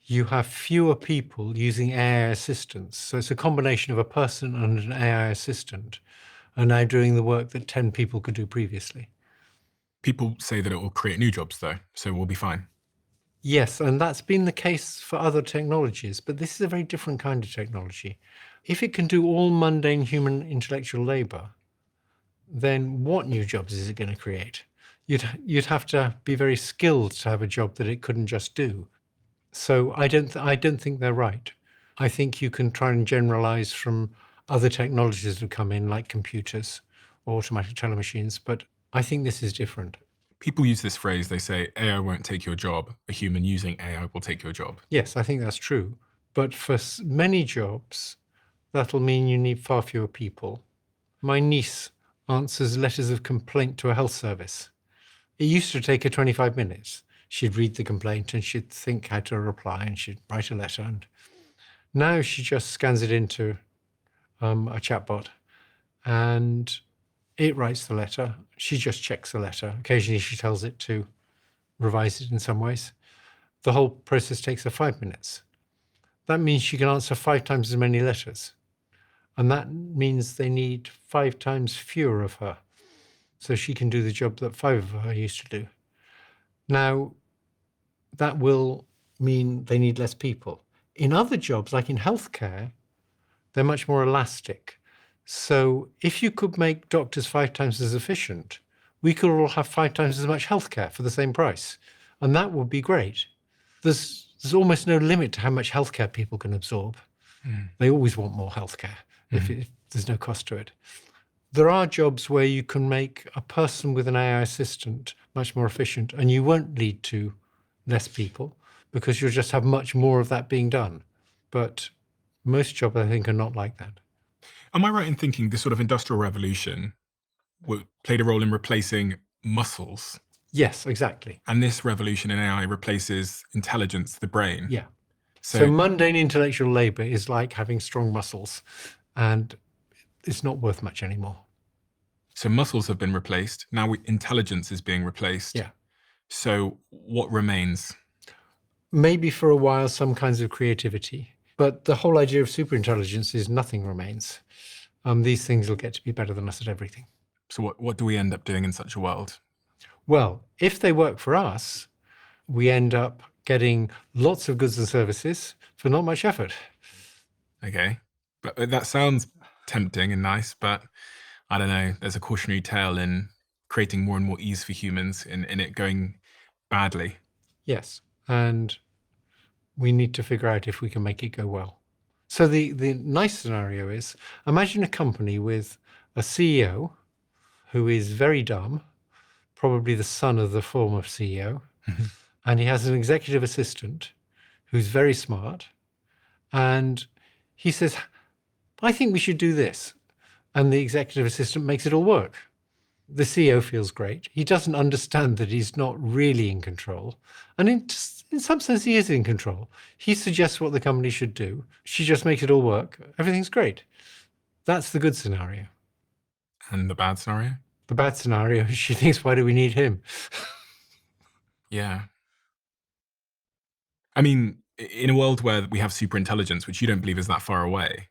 you have fewer people using AI assistants. So it's a combination of a person and an AI assistant are now doing the work that 10 people could do previously. People say that it will create new jobs, though, so we'll be fine. Yes, and that's been the case for other technologies, but this is a very different kind of technology. If it can do all mundane human intellectual labor, then what new jobs is it going to create? You'd have to be very skilled to have a job that it couldn't just do. So I don't think they're right. I think you can try and generalize from other technologies that have come in, like computers or automatic teller machines, but I think this is different. People use this phrase, they say, AI won't take your job. A human using AI will take your job. Yes, I think that's true. But for many jobs, that'll mean you need far fewer people. My niece answers letters of complaint to a health service. It used to take her 25 minutes. She'd read the complaint and she'd think how to reply and she'd write a letter. And now she just scans it into a chatbot and it writes the letter. She just checks the letter. Occasionally she tells it to revise it in some ways. The whole process takes her 5 minutes. That means she can answer 5 times as many letters. And that means they need 5 times fewer of her. So she can do the job that 5 of her used to do. Now, that will mean they need less people. In other jobs, like in healthcare, they're much more elastic. So if you could make doctors 5 times as efficient, we could all have 5 times as much healthcare for the same price. And that would be great. There's almost no limit to how much healthcare people can absorb. They always want more healthcare if there's no cost to it. There are jobs where you can make a person with an AI assistant much more efficient, and you won't lead to less people because you'll just have much more of that being done. But most jobs, I think, are not like that. Am I right in thinking this sort of industrial revolution played a role in replacing muscles? Yes, exactly. And this revolution in AI replaces intelligence, the brain? Yeah. So So mundane intellectual labor is like having strong muscles, and it's not worth much anymore. So muscles have been replaced. Now intelligence is being replaced. Yeah. So what remains? Maybe for a while, some kinds of creativity. But the whole idea of superintelligence is nothing remains. These things will get to be better than us at everything. So what do we end up doing in such a world? Well, if they work for us, we end up getting lots of goods and services for not much effort. Okay. But that sounds tempting and nice, but I don't know. There's a cautionary tale in creating more and more ease for humans in it going badly. Yes. And we need to figure out if we can make it go well. So the nice scenario is, imagine a company with a CEO who is very dumb, probably the son of the former CEO, and he has an executive assistant who's very smart, and he says, I think we should do this. And the executive assistant makes it all work. The CEO feels great. He doesn't understand that he's not really in control. And in some sense, he is in control. He suggests what the company should do. She just makes it all work. Everything's great. That's the good scenario. And the bad scenario? The bad scenario is she thinks, why do we need him? Yeah. I mean, in a world where we have superintelligence, which you don't believe is that far away.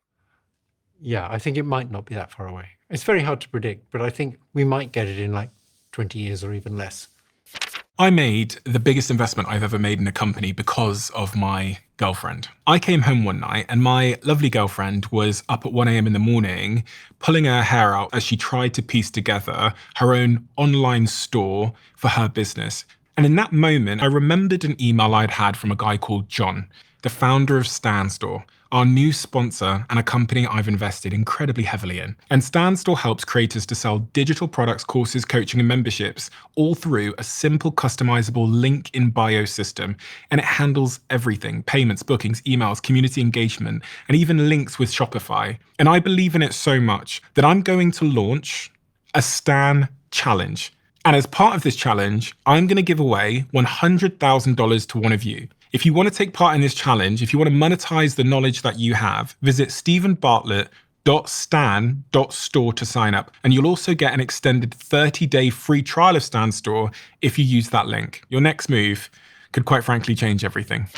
Yeah, I think it might not be that far away. It's very hard to predict, but I think we might get it in like 20 years or even less. I made the biggest investment I've ever made in a company because of my girlfriend. I came home one night and my lovely girlfriend was up at 1 a.m. in the morning, pulling her hair out as she tried to piece together her own online store for her business. And in that moment, I remembered an email I'd had from a guy called John, the founder of Stan Store, our new sponsor and a company I've invested incredibly heavily in. And Stan Store helps creators to sell digital products, courses, coaching, and memberships all through a simple, customizable link in bio system. And it handles everything: payments, bookings, emails, community engagement, and even links with Shopify. And I believe in it so much that I'm going to launch a Stan Challenge. And as part of this challenge, I'm going to give away $100,000 to one of you. If you want to take part in this challenge, if you want to monetize the knowledge that you have, visit stephenbartlett.stan.store to sign up. And you'll also get an extended 30-day free trial of Stan Store if you use that link. Your next move could quite frankly change everything.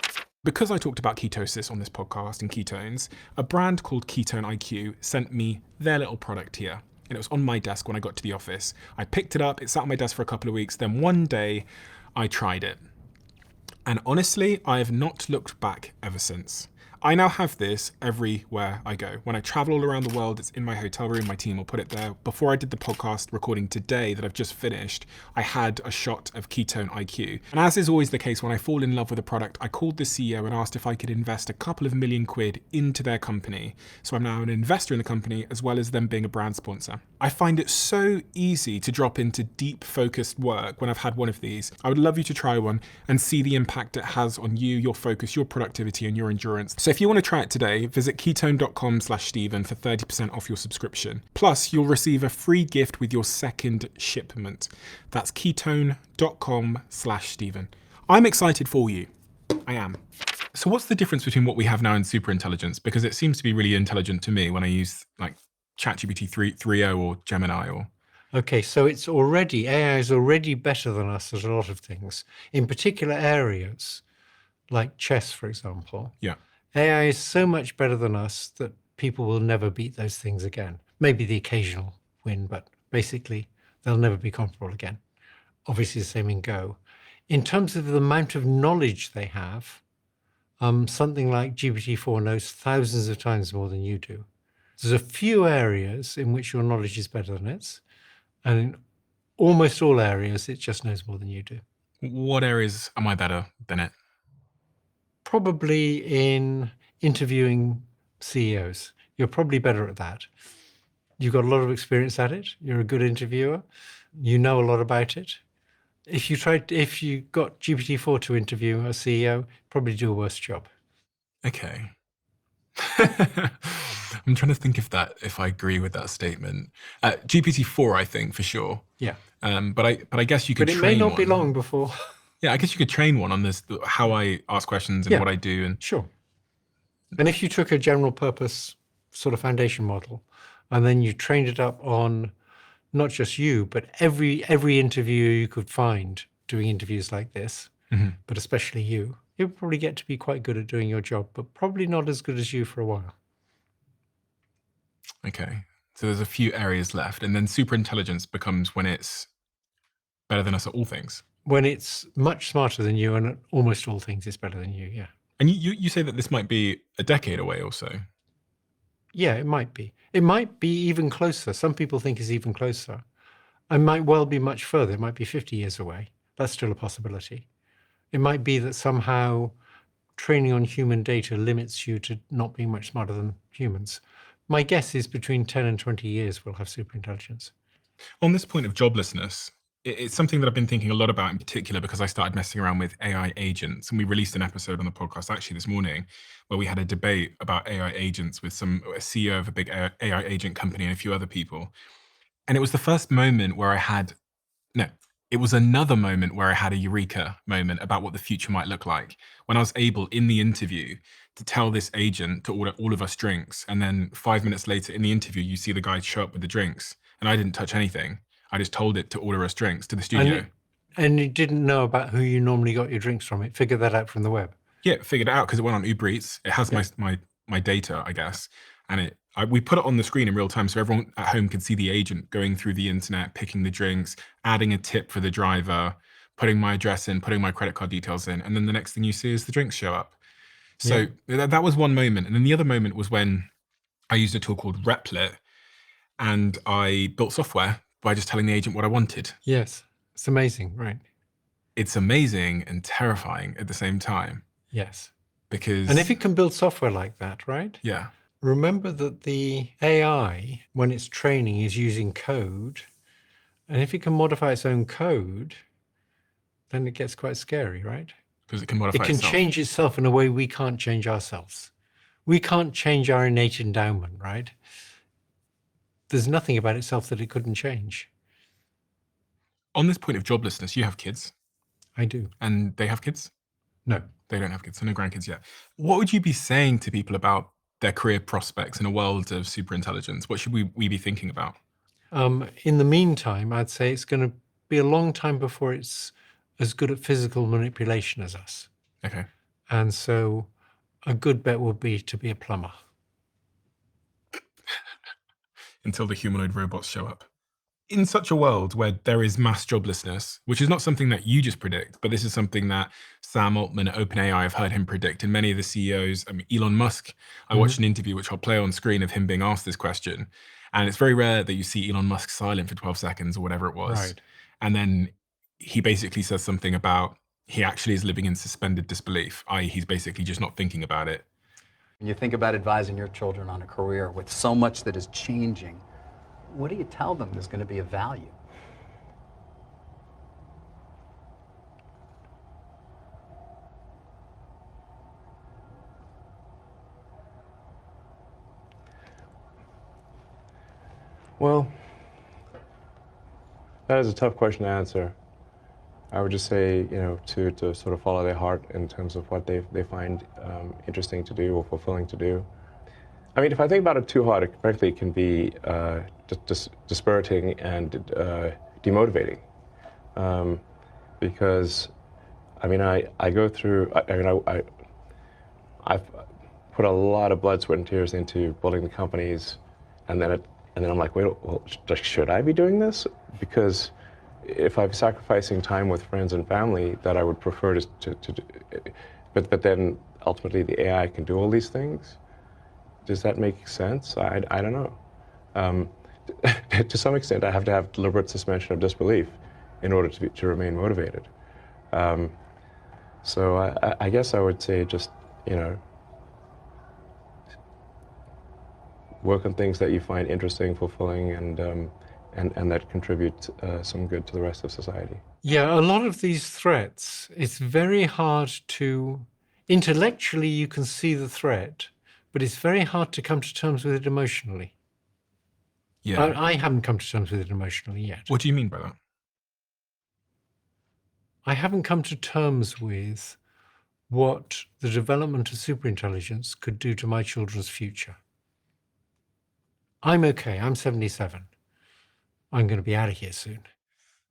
Because I talked about ketosis on this podcast and ketones, a brand called Ketone IQ sent me their little product here. And it was on my desk when I got to the office. I picked it up, it sat on my desk for a couple of weeks, then one day I tried it. And honestly, I have not looked back ever since. I now have this everywhere I go. When I travel all around the world, it's in my hotel room, my team will put it there. Before I did the podcast recording today that I've just finished, I had a shot of Ketone IQ. And as is always the case, when I fall in love with a product, I called the CEO and asked if I could invest a couple of million quid into their company. So I'm now an investor in the company as well as them being a brand sponsor. I find it so easy to drop into deep focused work when I've had one of these. I would love you to try one and see the impact it has on you, your focus, your productivity, and your endurance. So if you want to try it today, visit ketone.com/Stephen for 30% off your subscription. Plus, you'll receive a free gift with your second shipment. That's ketone.com/Stephen. I'm excited for you. I am. So what's the difference between what we have now in Superintelligence? Because it seems to be really intelligent to me when I use like ChatGPT 3.0 or Gemini or... Okay, so AI is already better than us at a lot of things. In particular areas, like chess, for example. Yeah. AI is so much better than us that people will never beat those things again. Maybe the occasional win, but basically they'll never be comparable again. Obviously the same in Go. In terms of the amount of knowledge they have, something like GPT-4 knows thousands of times more than you do. There's a few areas in which your knowledge is better than its, and in almost all areas, it just knows more than you do. What areas am I better than it? Probably in interviewing CEOs. You're probably better at that. You've got a lot of experience at it. You're a good interviewer. You know a lot about it. If you got GPT-4 to interview a CEO, probably do a worse job. Okay. I'm trying to think if I agree with that statement. GPT-4, I think for sure. Yeah. But I guess you could. But it train may not be one. long before. Yeah, I guess you could train one on this, how I ask questions and Yeah. what I do. And Sure. And if you took a general purpose sort of foundation model, and then you trained it up on not just you, but every interviewer you could find doing interviews like this, but especially you would probably get to be quite good at doing your job, but probably not as good as you for a while. Okay. So there's a few areas left, and then superintelligence becomes when it's better than us at all things. When it's much smarter than you, and at almost all things it's better than you, yeah. And you say that this might be a decade away or so. Yeah, it might be. It might be even closer. Some people think it's even closer. It might well be much further. It might be 50 years away. That's still a possibility. It might be that somehow training on human data limits you to not being much smarter than humans. My guess is between 10 and 20 years we'll have superintelligence. On this point of joblessness, it's something that I've been thinking a lot about in particular because I started messing around with AI agents, and we released an episode on the podcast actually this morning where we had a debate about AI agents with a CEO of a big AI agent company and a few other people. And it was the first moment where it was another moment where I had a eureka moment about what the future might look like. When I was able in the interview to tell this agent to order all of us drinks, and then 5 minutes later in the interview, you see the guy show up with the drinks, and I didn't touch anything. I just told it to order us drinks to the studio. And it didn't know about who you normally got your drinks from. It figured that out from the web. Yeah, figured it out because it went on Uber Eats. It has my data, I guess. And we put it on the screen in real time so everyone at home could see the agent going through the internet, picking the drinks, adding a tip for the driver, putting my address in, putting my credit card details in, and then the next thing you see is the drinks show up. So that was one moment. And then the other moment was when I used a tool called Replit, and I built software by just telling the agent what I wanted. Yes, it's amazing, right? It's amazing and terrifying at the same time. Yes. Because... And if it can build software like that, right? Yeah. Remember that the AI, when it's training, is using code. And if it can modify its own code, then it gets quite scary, right? Because it can modify itself. It can change itself in a way we can't change ourselves. We can't change our innate endowment, right? There's nothing about itself that it couldn't change. On this point of joblessness, you have kids. I do. And they have kids? No. They don't have kids, so no grandkids yet. What would you be saying to people about their career prospects in a world of superintelligence? What should we be thinking about? In the meantime, I'd say it's going to be a long time before it's as good at physical manipulation as us. Okay. And so a good bet would be to be a plumber. Until the humanoid robots show up. In such a world where there is mass joblessness, which is not something that you just predict, but this is something that Sam Altman at OpenAI, I've heard him predict, and many of the CEOs, I mean, Elon Musk, I watched an interview which I'll play on screen of him being asked this question. And it's very rare that you see Elon Musk silent for 12 seconds or whatever it was. Right. And then he basically says something about he actually is living in suspended disbelief, i.e. he's basically just not thinking about it. When you think about advising your children on a career with so much that is changing, what do you tell them is going to be of value? Well, that is a tough question to answer. I would just say, to sort of follow their heart in terms of what they find interesting to do or fulfilling to do. I mean, if I think about it too hard, it frankly can be dispiriting and demotivating. Because, I mean, I go through, I've put a lot of blood, sweat, and tears into building the companies, and then I'm like, wait, well, should I be doing this? Because if I'm sacrificing time with friends and family that I would prefer to do, but then ultimately the AI can do all these things. Does that make sense? I don't know. To some extent, I have to have deliberate suspension of disbelief in order to remain motivated. So I guess I would say just, work on things that you find interesting, fulfilling, and that contribute some good to the rest of society. Yeah, a lot of these threats, it's very hard to, intellectually you can see the threat, but it's very hard to come to terms with it emotionally. Yeah. I haven't come to terms with it emotionally yet. What do you mean by that? I haven't come to terms with what the development of superintelligence could do to my children's future. I'm okay, I'm 77. I'm going to be out of here soon.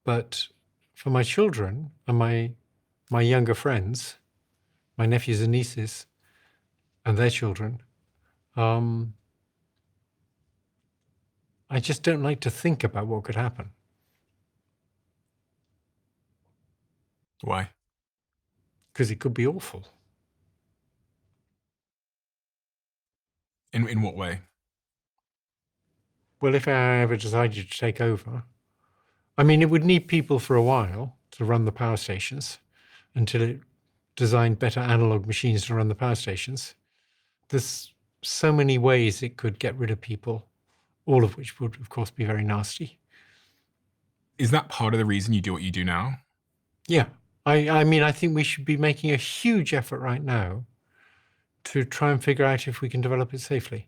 But for my children and my younger friends, my nephews and nieces, and their children, I just don't like to think about what could happen. Why? Because it could be awful. In what way? Well, if I ever decided to take over, I mean, it would need people for a while to run the power stations until it designed better analog machines to run the power stations. There's so many ways it could get rid of people, all of which would, of course, be very nasty. Is that part of the reason you do what you do now? Yeah. I mean, I think we should be making a huge effort right now to try and figure out if we can develop it safely.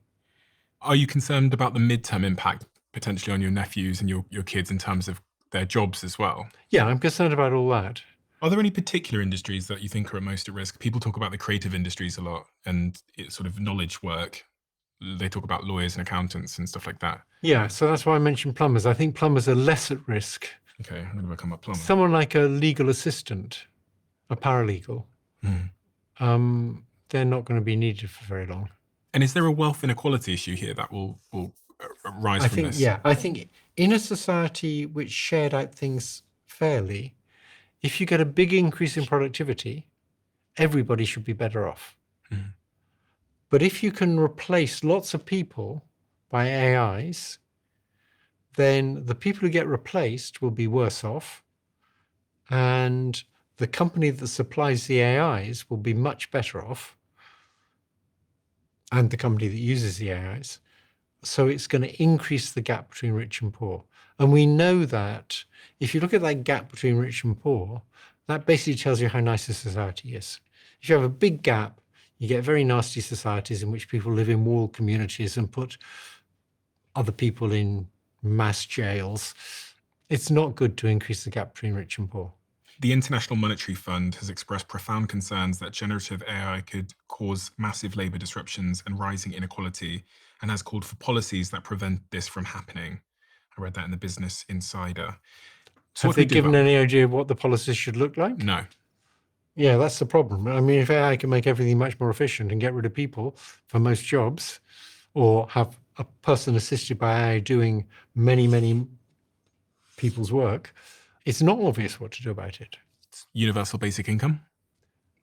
Are you concerned about the midterm impact potentially on your nephews and your kids in terms of their jobs as well? Yeah, I'm concerned about all that. Are there any particular industries that you think are at most at risk? People talk about the creative industries a lot and it's sort of knowledge work. They talk about lawyers and accountants and stuff like that. Yeah, so that's why I mentioned plumbers. I think plumbers are less at risk. Okay, I'm going to become a plumber. Someone like a legal assistant, a paralegal, they're not going to be needed for very long. And is there a wealth inequality issue here that will rise from this? Yeah, I think in a society which shared out things fairly, if you get a big increase in productivity, everybody should be better off. But if you can replace lots of people by AIs, then the people who get replaced will be worse off, and the company that supplies the AIs will be much better off, and the company that uses the AIs. So it's going to increase the gap between rich and poor. And we know that if you look at that gap between rich and poor, that basically tells you how nice a society is. If you have a big gap, you get very nasty societies in which people live in walled communities and put other people in mass jails. It's not good to increase the gap between rich and poor. The International Monetary Fund has expressed profound concerns that generative AI could cause massive labor disruptions and rising inequality, and has called for policies that prevent this from happening. I read that in the Business Insider. So Have they given any idea what the policies should look like? No. Yeah, that's the problem. I mean, if AI can make everything much more efficient and get rid of people for most jobs, or have a person assisted by AI doing many, many people's work, it's not obvious what to do about it. Universal basic income?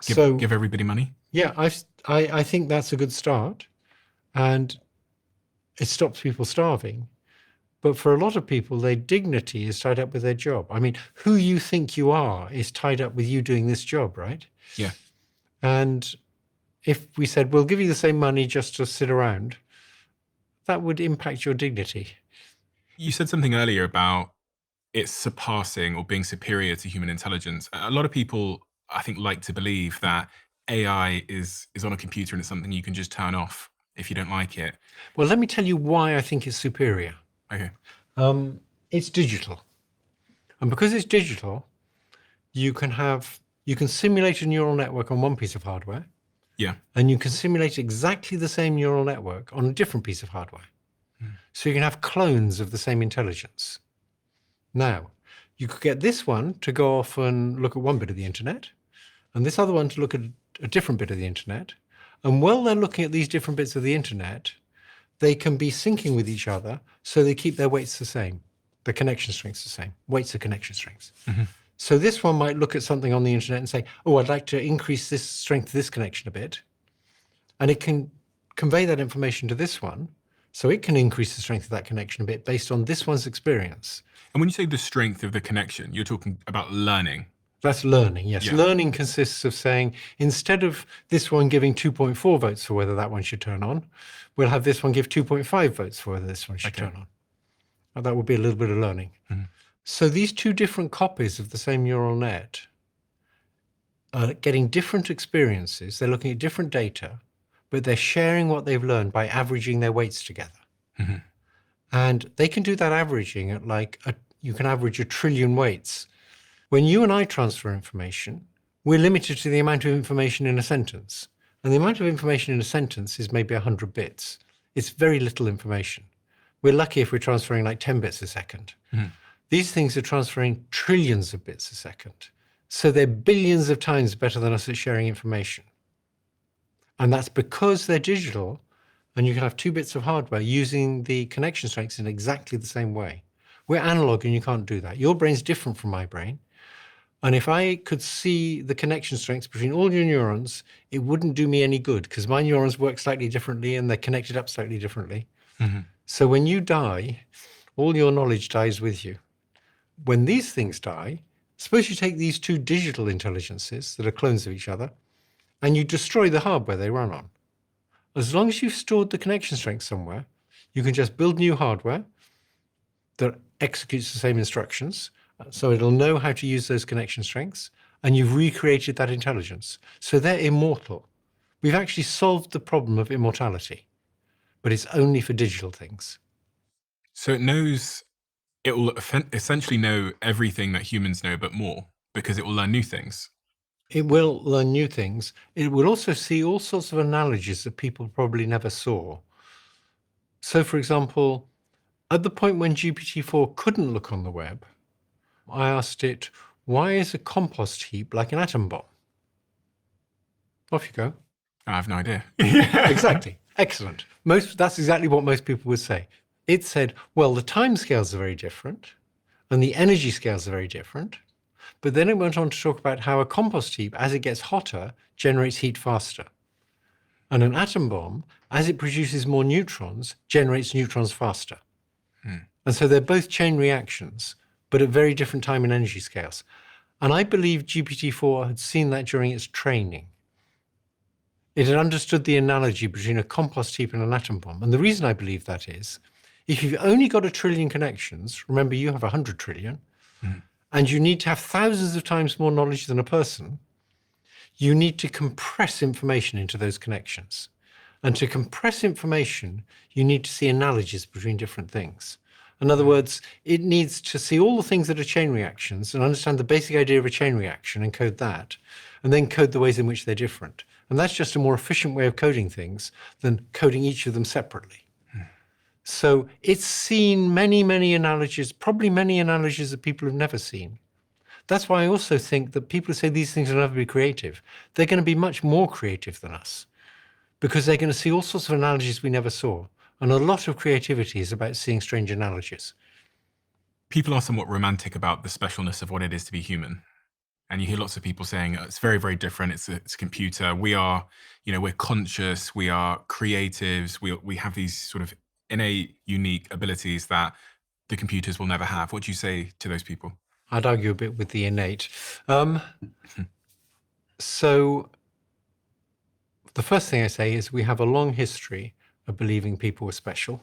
So Give everybody money? yeah, I think that's a good start, and it stops people starving. But for a lot of people, their dignity is tied up with their job. I mean, who you think you are is tied up with you doing this job, right? Yeah. And if we said, we'll give you the same money just to sit around, that would impact your dignity. You said something earlier about it surpassing or being superior to human intelligence. A lot of people, I think, like to believe that AI is on a computer and it's something you can just turn off if you don't like it. Well, let me tell you why I think it's superior. Okay. It's digital. And because it's digital, you can simulate a neural network on one piece of hardware, Yeah. and you can simulate exactly the same neural network on a different piece of hardware. So you can have clones of the same intelligence. Now, you could get this one to go off and look at one bit of the internet, and this other one to look at a different bit of the internet. And while they're looking at these different bits of the internet, they can be syncing with each other, so they keep their weights the same, the connection strengths the same. Weights are connection strengths. So this one might look at something on the internet and say, oh, I'd like to increase this strength of this connection a bit. And it can convey that information to this one, so it can increase the strength of that connection a bit based on this one's experience. And when you say the strength of the connection, you're talking about learning. That's learning, yes. Yeah. Learning consists of saying, instead of this one giving 2.4 votes for whether that one should turn on, we'll have this one give 2.5 votes for whether this one should turn on. Now, that would be a little bit of learning. So these two different copies of the same neural net are getting different experiences. They're looking at different data, but they're sharing what they've learned by averaging their weights together. And they can do that averaging at you can average 1 trillion weights. When you and I transfer information, we're limited to the amount of information in a sentence. And the amount of information in a sentence is maybe 100 bits. It's very little information. We're lucky if we're transferring like 10 bits a second. These things are transferring trillions of bits a second. So they're billions of times better than us at sharing information. And that's because they're digital, and you can have 2 bits of hardware using the connection strengths in exactly the same way. We're analog and you can't do that. Your brain's different from my brain. And if I could see the connection strengths between all your neurons, it wouldn't do me any good, because my neurons work slightly differently and they're connected up slightly differently. So when you die, all your knowledge dies with you. When these things die, suppose you take these 2 digital intelligences that are clones of each other, and you destroy the hardware they run on. As long as you've stored the connection strength somewhere, you can just build new hardware that executes the same instructions, so it'll know how to use those connection strengths, and you've recreated that intelligence. So they're immortal. We've actually solved the problem of immortality, but it's only for digital things. So it will essentially know everything that humans know, but more, because it will learn new things. It will learn new things. It will also see all sorts of analogies that people probably never saw. So, for example, at the point when GPT-4 couldn't look on the web, I asked it, why is a compost heap like an atom bomb? Off you go. I have no idea. Exactly. Excellent. That's exactly what most people would say. It said, well, the time scales are very different and the energy scales are very different, But then it went on to talk about how a compost heap, as it gets hotter, generates heat faster. And an atom bomb, as it produces more neutrons, generates neutrons faster. And so they're both chain reactions, but at very different time and energy scales. And I believe GPT-4 had seen that during its training. It had understood the analogy between a compost heap and an atom bomb. And the reason I believe that is, if you've only got 1 trillion connections, remember you have 100 trillion, and you need to have thousands of times more knowledge than a person, you need to compress information into those connections. And to compress information, you need to see analogies between different things. In other words, it needs to see all the things that are chain reactions and understand the basic idea of a chain reaction and code that, and then code the ways in which they're different. And that's just a more efficient way of coding things than coding each of them separately. So it's seen many, many analogies, probably many analogies that people have never seen. That's why I also think that people who say these things will never be creative, they're going to be much more creative than us, because they're going to see all sorts of analogies we never saw. And a lot of creativity is about seeing strange analogies. People are somewhat romantic about the specialness of what it is to be human. And you hear lots of people saying it's very, very different. It's a computer. We are, we're conscious. We are creatives. We have these sort of innate, unique abilities that the computers will never have. What do you say to those people? I'd argue a bit with the innate. So the first thing I say is we have a long history of believing people were special.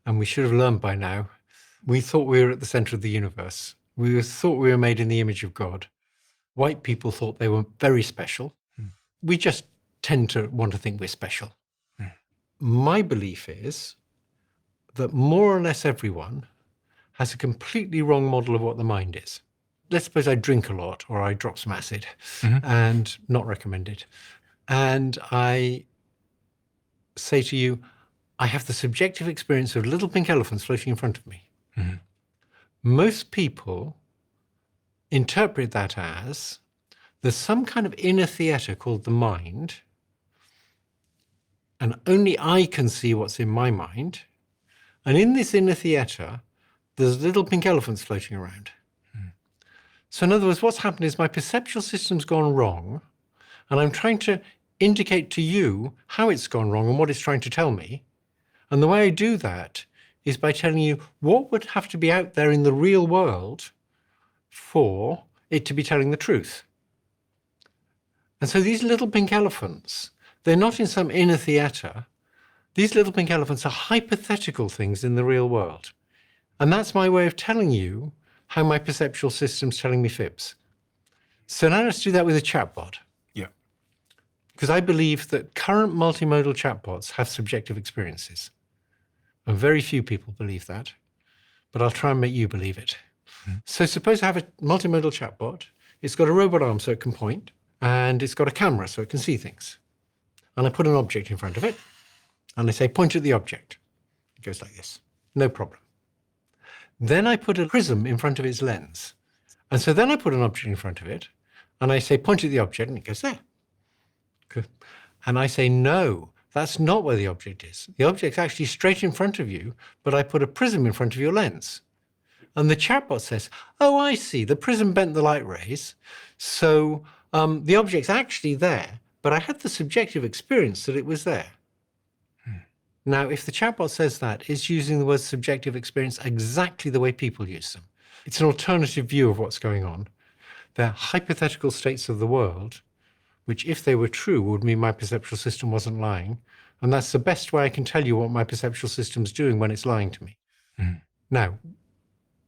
And we should have learned by now. We thought we were at the center of the universe. We thought we were made in the image of God. White people thought they were very special. We just tend to want to think we're special. My belief is that more or less everyone has a completely wrong model of what the mind is. Let's suppose I drink a lot or I drop some acid, and not recommended. And I say to you, I have the subjective experience of little pink elephants floating in front of me. Most people interpret that as there's some kind of inner theater called the mind, and only I can see what's in my mind. And in this inner theater, there's little pink elephants floating around. So in other words, what's happened is my perceptual system's gone wrong, and I'm trying to indicate to you how it's gone wrong and what it's trying to tell me. And the way I do that is by telling you what would have to be out there in the real world for it to be telling the truth. And so these little pink elephants, they're not in some inner theater. These little pink elephants are hypothetical things in the real world. And that's my way of telling you how my perceptual system's telling me fibs. So now let's do that with a chatbot. Yeah. Because I believe that current multimodal chatbots have subjective experiences. And very few people believe that, but I'll try and make you believe it. So suppose I have a multimodal chatbot. It's got a robot arm so it can point, and it's got a camera so it can see things. And I put an object in front of it, and I say, point at the object. It goes like this, no problem. Then I put a prism in front of its lens. And so then I put an object in front of it, and I say, point at the object, and it goes there. Good. And I say, no, that's not where the object is. The object's actually straight in front of you, but I put a prism in front of your lens. And the chatbot says, oh, I see, the prism bent the light rays, so the object's actually there, but I had the subjective experience that it was there. Now, if the chatbot says that, it's using the word subjective experience exactly the way people use them. It's an alternative view of what's going on. They're hypothetical states of the world, which, if they were true, would mean my perceptual system wasn't lying. And that's the best way I can tell you what my perceptual system's doing when it's lying to me. Now,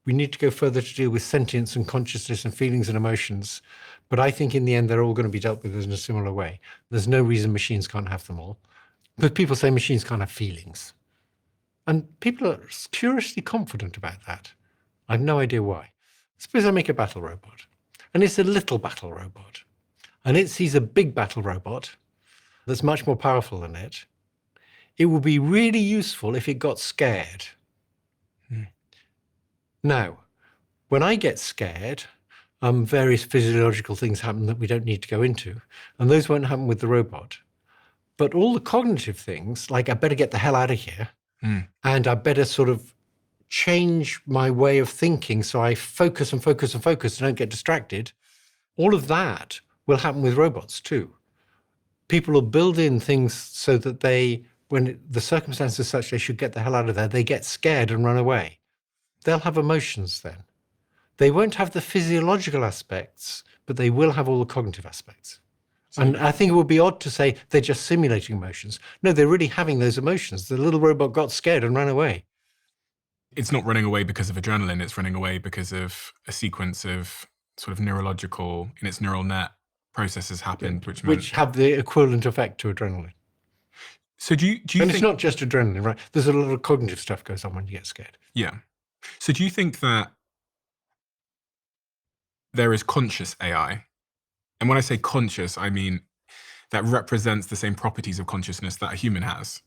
we need to go further to deal with sentience and consciousness and feelings and emotions. But I think in the end, they're all going to be dealt with in a similar way. There's no reason machines can't have them all. But people say machines can't have feelings. And people are curiously confident about that. I have no idea why. Suppose I make a battle robot, and it's a little battle robot, and it sees a big battle robot that's much more powerful than it. It would be really useful if it got scared. Now, when I get scared, various physiological things happen that we don't need to go into, and those won't happen with the robot. But all the cognitive things, like I better get the hell out of here, and I better sort of change my way of thinking so I focus and focus and focus and don't get distracted. All of that will happen with robots too. People will build in things so that when the circumstances are such they should get the hell out of there, they get scared and run away. They'll have emotions then. They won't have the physiological aspects, but they will have all the cognitive aspects. And I think it would be odd to say they're just simulating emotions. No, they're really having those emotions. The little robot got scared and ran away. It's not running away because of adrenaline, it's running away because of a sequence of sort of neurological, in its neural net, processes happened, which have the equivalent effect to adrenaline. So do you and think... it's not just adrenaline, right? There's a lot of cognitive stuff goes on when you get scared. Yeah. So do you think that there is conscious AI? And when I say conscious, I mean that represents the same properties of consciousness that a human has.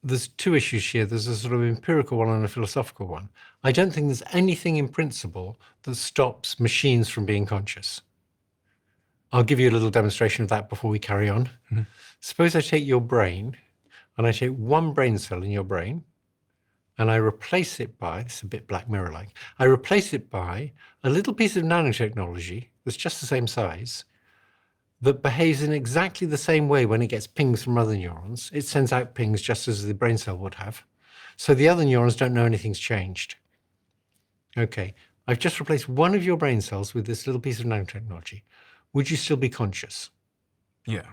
There's two issues here. There's a sort of empirical one and a philosophical one. I don't think there's anything in principle that stops machines from being conscious. I'll give you a little demonstration of that before we carry on. Mm-hmm. Suppose I take your brain and I take one brain cell in your brain and I replace it by, it's a bit Black Mirror-like, I replace it by a little piece of nanotechnology that's just the same size that behaves in exactly the same way when it gets pings from other neurons. It sends out pings just as the brain cell would have. So the other neurons don't know anything's changed. Okay, I've just replaced one of your brain cells with this little piece of nanotechnology. Would you still be conscious? Yeah.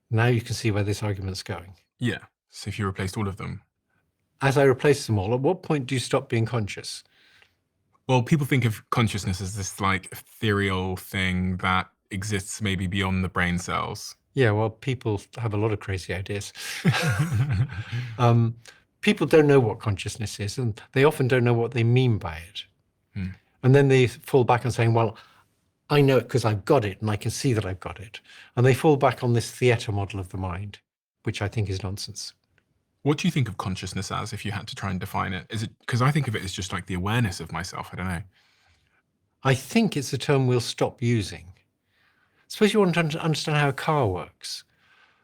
Now you can see where this argument's going. Yeah. So if you replaced all of them. As I replace them all, at what point do you stop being conscious? Well, people think of consciousness as this like ethereal thing that exists maybe beyond the brain cells. Yeah, well, people have a lot of crazy ideas. People don't know what consciousness is, and they often don't know what they mean by it. And then they fall back on saying, well, I know it because I've got it, and I can see that I've got it. And they fall back on this theatre model of the mind, which I think is nonsense. What do you think of consciousness as, if you had to try and define it? Is it, because I think of it as just like the awareness of myself, I don't know. I think it's a term we'll stop using. Suppose you want to understand how a car works.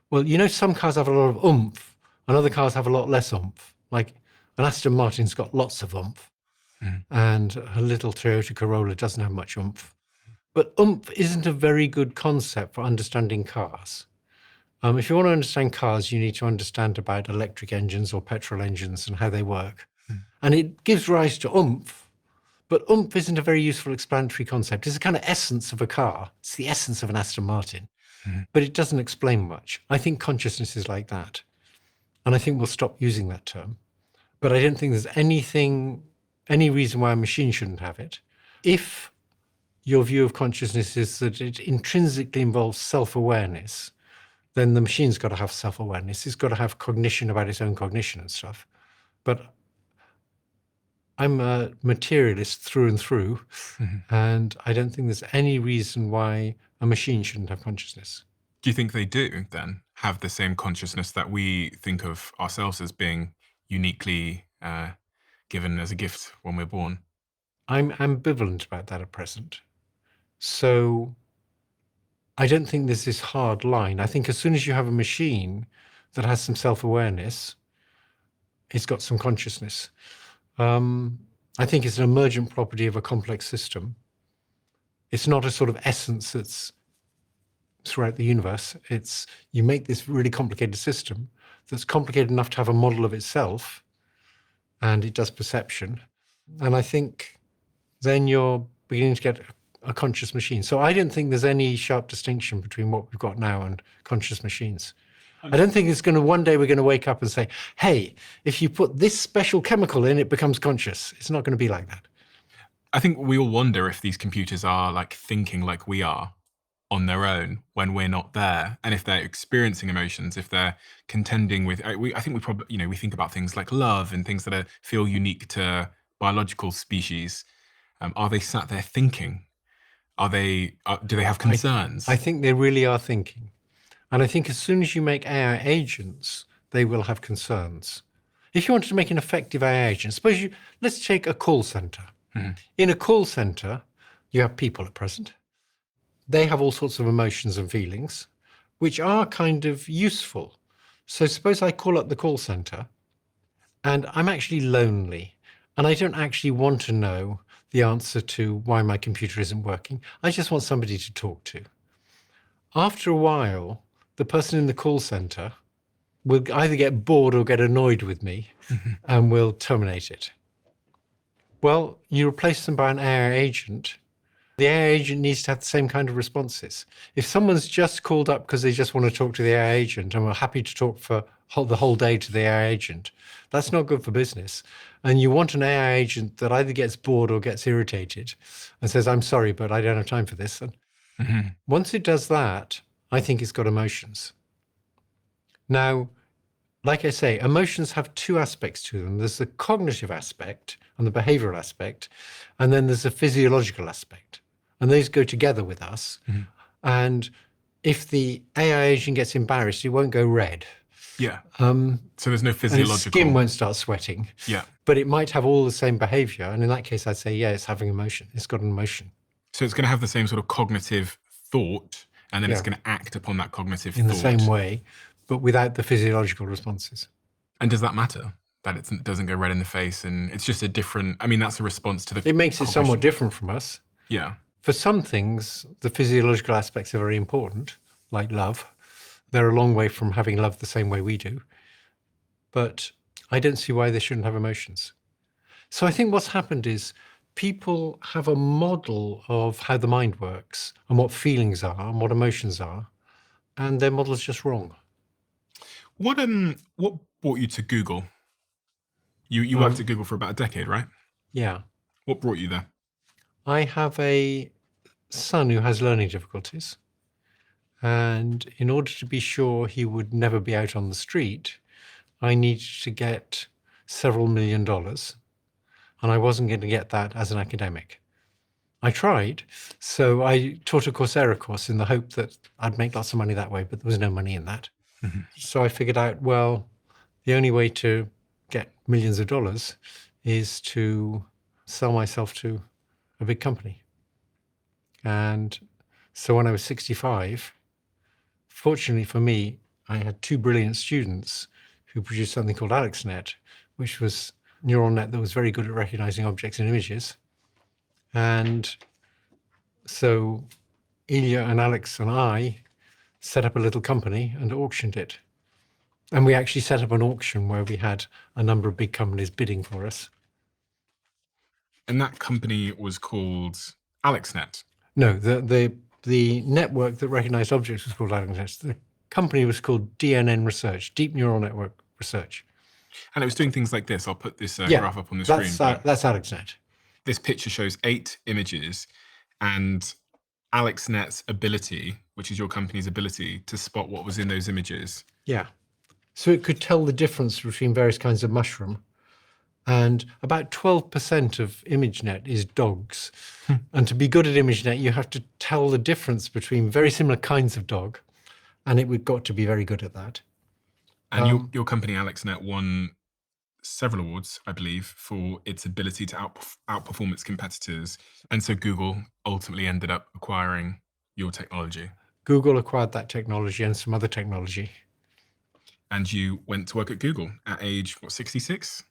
Well, you know, some cars have a lot of oomph, and other cars have a lot less oomph. Like an Aston Martin's got lots of oomph, and a little Toyota Corolla doesn't have much oomph. But oomph isn't a very good concept for understanding cars. If you want to understand cars, you need to understand about electric engines or petrol engines and how they work. And it gives rise to oomph, but oomph isn't a very useful explanatory concept. It's the kind of essence of a car. It's the essence of an Aston Martin, but it doesn't explain much. I think consciousness is like that. And I think we'll stop using that term. But I don't think there's any reason why a machine shouldn't have it. If your view of consciousness is that it intrinsically involves self-awareness, then the machine's got to have self-awareness. It's got to have cognition about its own cognition and stuff. But I'm a materialist through and through, and I don't think there's any reason why a machine shouldn't have consciousness. Do you think they do, then, have the same consciousness that we think of ourselves as being uniquely given as a gift when we're born? I'm ambivalent about that at present. So I don't think there's this hard line. I think as soon as you have a machine that has some self-awareness, it's got some consciousness. I think it's an emergent property of a complex system. It's not a sort of essence that's throughout the universe. It's, you make this really complicated system that's complicated enough to have a model of itself, and it does perception. And I think then you're beginning to get a conscious machine. So I don't think there's any sharp distinction between what we've got now and conscious machines. I don't think it's going to, one day we're going to wake up and say, hey, if you put this special chemical in, it becomes conscious. It's not going to be like that. I think we all wonder if these computers are like thinking like we are on their own when we're not there, and if they're experiencing emotions, if they're contending with, I think we probably, you know, we think about things like love and things that feel unique to biological species. Are they sat there thinking? Do they have concerns? I think they really are thinking. And I think as soon as you make AI agents, they will have concerns. If you wanted to make an effective AI agent, let's take a call center. In a call center, you have people at present. They have all sorts of emotions and feelings, which are kind of useful. So suppose I call up the call center and I'm actually lonely And I don't actually want to know the answer to why my computer isn't working. I just want somebody to talk to. After a while, the person in the call center will either get bored or get annoyed with me and will terminate it. Well, you replace them by an AI agent. The AI agent needs to have the same kind of responses. If someone's just called up because they just want to talk to the AI agent and we're happy to talk for the whole day to the AI agent, that's not good for business. And you want an AI agent that either gets bored or gets irritated and says, I'm sorry, but I don't have time for this. And once it does that, I think it's got emotions. Now, like I say, emotions have two aspects to them. There's the cognitive aspect and the behavioral aspect, and then there's the physiological aspect. And those go together with us. And if the AI agent gets embarrassed, it won't go red. Yeah. So there's no And physiological. its skin won't start sweating. Yeah. But it might have all the same behavior. And in that case, I'd say, yeah, it's having emotion. It's got an emotion. So it's going to have the same sort of cognitive thought, and then it's Yeah. going to act upon that cognitive In thought. the same way, but without the physiological responses. And does that matter? That it doesn't go red in the face, and it's just a different, I mean, that's a response to the It makes it cognition. somewhat different from us. Yeah. For some things, the physiological aspects are very important, like love. They're a long way from having love the same way we do. But I don't see why they shouldn't have emotions. So I think what's happened is people have a model of how the mind works and what feelings are and what emotions are, and their model is just wrong. What brought you to Google? You worked at Google for about a decade, right? Yeah. What brought you there? I have a son who has learning difficulties. And in order to be sure he would never be out on the street, I needed to get several $1 million. And I wasn't going to get that as an academic. I tried. So I taught a Coursera course in the hope that I'd make lots of money that way, but there was no money in that. So I figured out, well, the only way to get millions of dollars is to sell myself to a big company. And so when I was 65, fortunately for me, I had two brilliant students who produced something called AlexNet, which was a neural net that was very good at recognizing objects and images. And so Ilya and Alex and I set up a little company and auctioned it. And we actually set up an auction where we had a number of big companies bidding for us. And that company was called AlexNet. No, the network that recognized objects was called AlexNet. The company was called DNN Research, Deep Neural Network Research. And it was doing things like this. I'll put this graph up on the screen. That's AlexNet. This picture shows 8 images, and AlexNet's ability, which is your company's ability to spot what was in those images. Yeah. So it could tell the difference between various kinds of mushroom. And about 12% of ImageNet is dogs. And to be good at ImageNet, you have to tell the difference between very similar kinds of dog. And we've got to be very good at that. And your company, AlexNet, won several awards, I believe, for its ability to outperform its competitors. And so Google ultimately ended up acquiring your technology. Google acquired that technology and some other technology. And you went to work at Google at age, 66?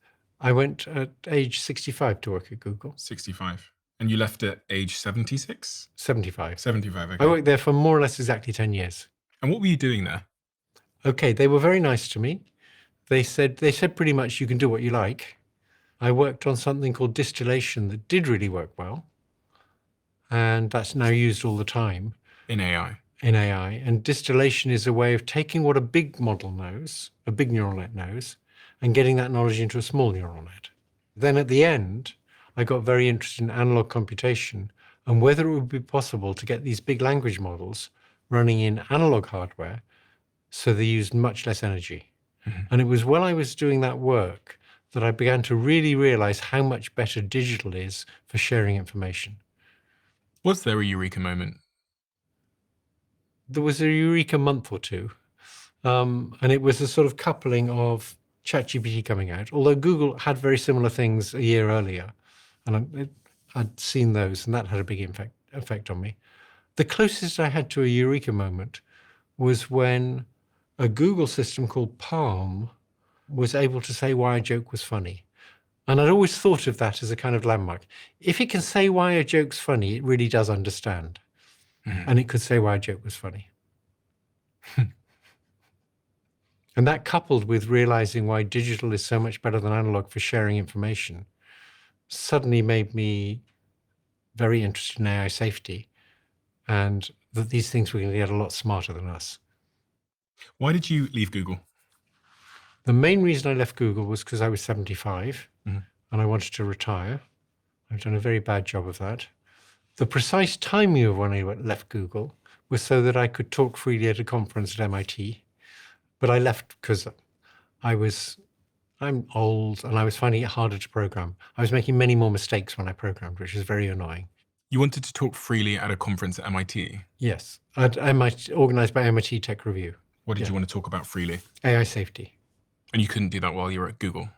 I went at age 65 to work at Google. 65. And you left at age 76? 75. 75, okay. I worked there for more or less exactly 10 years. And what were you doing there? Okay, they were very nice to me. They said pretty much you can do what you like. I worked on something called distillation that did really work well. And that's now used all the time. In AI. In AI. And distillation is a way of taking what a big model knows, a big neural net knows, and getting that knowledge into a small neural net. Then at the end, I got very interested in analog computation and whether it would be possible to get these big language models running in analog hardware so they used much less energy. And it was when I was doing that work that I began to really realize how much better digital is for sharing information. Was there a eureka moment? There was a eureka month or two. And it was a sort of coupling of ChatGPT coming out, although Google had very similar things a year earlier. And I'd seen those, and that had a big effect on me. The closest I had to a eureka moment was when a Google system called Palm was able to say why a joke was funny. And I'd always thought of that as a kind of landmark. If it can say why a joke's funny, it really does understand. And it could say why a joke was funny. And that, coupled with realizing why digital is so much better than analog for sharing information, suddenly made me very interested in AI safety, and that these things were going to get a lot smarter than us. Why did you leave Google? The main reason I left Google was because I was 75 and I wanted to retire. I've done a very bad job of that. The precise timing of when I left Google was so that I could talk freely at a conference at MIT. But I left because I'm old and I was finding it harder to program. I was making many more mistakes when I programmed, which was very annoying. You wanted to talk freely at a conference at MIT. Yes, organized by MIT Tech Review. What did you want to talk about freely? AI safety. And you couldn't do that while you were at Google?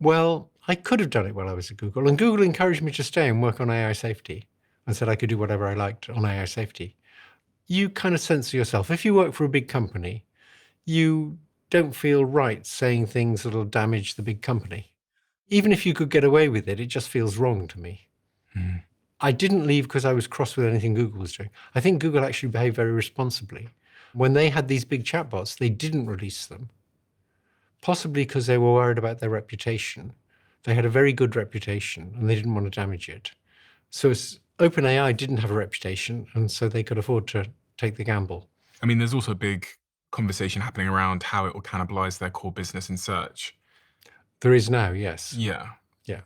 Well, I could have done it while I was at Google, and Google encouraged me to stay and work on AI safety and said I could do whatever I liked on AI safety. You kind of censor yourself. If you work for a big company, you don't feel right saying things that'll damage the big company. Even if you could get away with it, it just feels wrong to me. I didn't leave because I was cross with anything Google was doing. I think Google actually behaved very responsibly. When they had these big chatbots, they didn't release them, possibly because they were worried about their reputation. They had a very good reputation and they didn't want to damage it. So OpenAI didn't have a reputation, and so they could afford to take the gamble. I mean, there's also a big conversation happening around how it will cannibalize their core business in search. There is now, yes. Yeah. Yeah.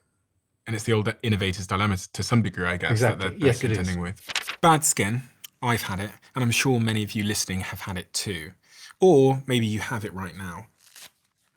And it's the old innovator's dilemma to some degree, I guess, Exactly. that they're contending with. Bad skin, I've had it, and I'm sure many of you listening have had it too. Or maybe you have it right now.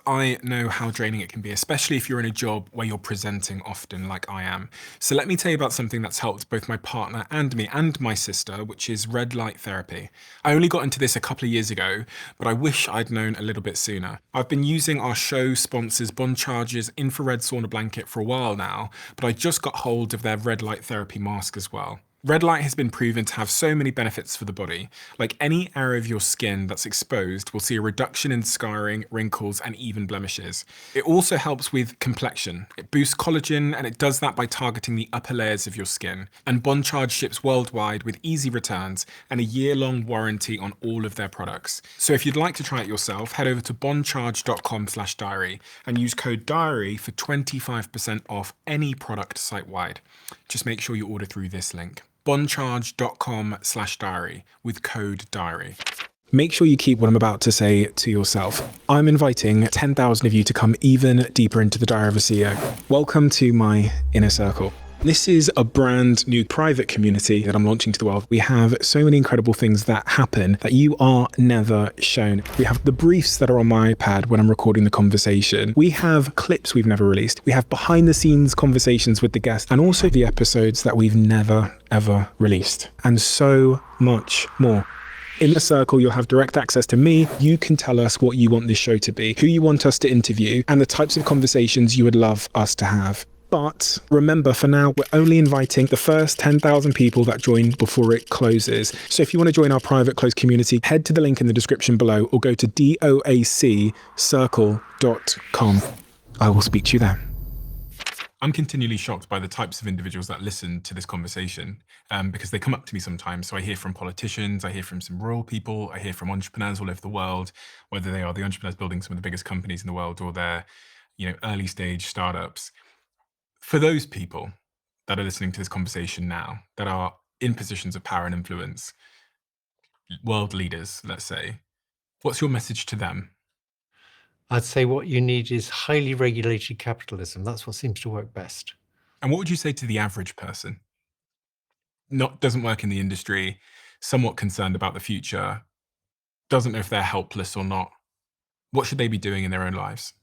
I know how draining it can be, especially if you're in a job where you're presenting often like I am. So let me tell you about something that's helped both my partner and me and my sister, which is red light therapy. I only got into this a couple of years ago, but I wish I'd known a little bit sooner. I've been using our show sponsors Bond Charge's infrared sauna blanket for a while now, but I just got hold of their red light therapy mask as well. Red light has been proven to have so many benefits for the body. Like any area of your skin that's exposed will see a reduction in scarring, wrinkles, and even blemishes. It also helps with complexion. It boosts collagen, and it does that by targeting the upper layers of your skin. And Bond Charge ships worldwide with easy returns and a year-long warranty on all of their products. So if you'd like to try it yourself, head over to bondcharge.com/diary and use code DIARY for 25% off any product site-wide. Just make sure you order through this link. bondcharge.com/diary with code DIARY. Make sure you keep what I'm about to say to yourself. I'm inviting 10,000 of you to come even deeper into the Diary of a CEO. Welcome to my inner circle. This is a brand new private community that I'm launching to the world. We have so many incredible things that happen that you are never shown. We have the briefs that are on my iPad when I'm recording the conversation. We have clips we've never released. We have behind the scenes conversations with the guests, and also the episodes that we've never, ever released, and so much more. In the circle, you'll have direct access to me. You can tell us what you want this show to be, who you want us to interview, and the types of conversations you would love us to have. But remember, for now, we're only inviting the first 10,000 people that join before it closes. So if you want to join our private closed community, head to the link in the description below or go to doaccircle.com. I will speak to you there. I'm continually shocked by the types of individuals that listen to this conversation because they come up to me sometimes. So I hear from politicians, I hear from some rural people, I hear from entrepreneurs all over the world, whether they are the entrepreneurs building some of the biggest companies in the world or they're, early stage startups. For those people that are listening to this conversation now, that are in positions of power and influence, world leaders, let's say, what's your message to them? I'd say what you need is highly regulated capitalism. That's what seems to work best. And what would you say to the average person? Doesn't work in the industry, somewhat concerned about the future, doesn't know if they're helpless or not. What should they be doing in their own lives?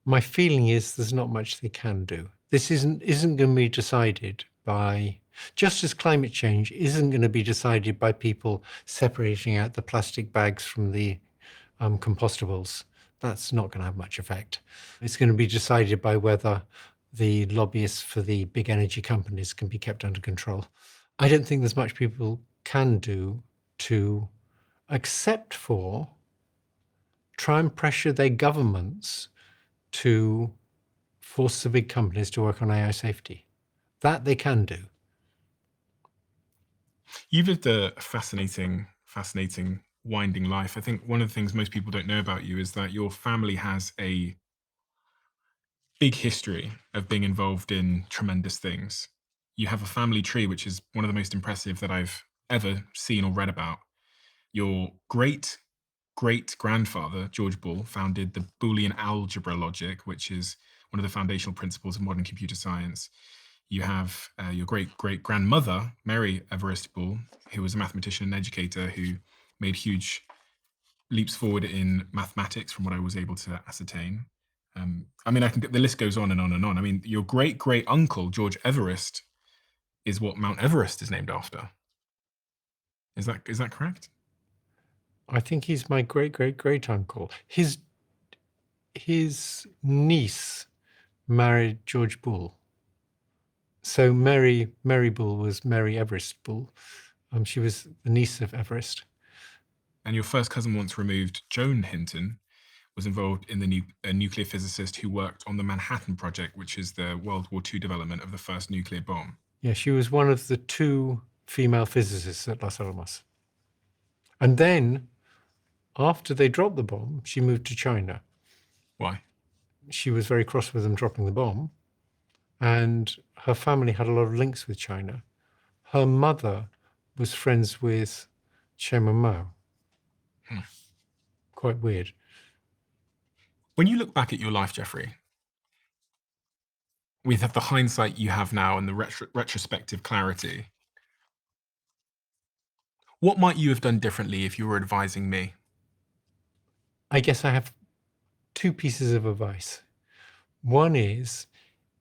My feeling is there's not much they can do. This isn't going to be decided by, just as climate change isn't going to be decided by people separating out the plastic bags from the compostables. That's not going to have much effect. It's going to be decided by whether the lobbyists for the big energy companies can be kept under control. I don't think there's much people can do to, except for try and pressure their governments to forces the big companies to work on AI safety. That they can do. You've lived a fascinating, winding life. I think one of the things most people don't know about you is that your family has a big history of being involved in tremendous things. You have a family tree, which is one of the most impressive that I've ever seen or read about. Your great grandfather, George Bull, founded the Boolean algebra logic, which is one of the foundational principles of modern computer science. You have your great grandmother, Mary Everest Bull, who was a mathematician and educator who made huge leaps forward in mathematics from what I was able to ascertain. I mean, the list goes on and on and on. I mean, your great uncle, George Everest, is what Mount Everest is named after. Is that correct? I think he's my great uncle. His niece married George Bull. So Mary Bull was Mary Everest Bull. She was the niece of Everest. And your first cousin once removed, Joan Hinton, was involved in a nuclear physicist who worked on the Manhattan Project, which is the World War II development of the first nuclear bomb. Yeah, she was one of the 2 female physicists at Los Alamos. And then, after they dropped the bomb, she moved to China. Why? She was very cross with them dropping the bomb. And her family had a lot of links with China. Her mother was friends with Chairman Mao. Quite weird. When you look back at your life, Geoffrey, with the hindsight you have now and the retrospective clarity, what might you have done differently if you were advising me? I guess I have 2 pieces of advice. One is,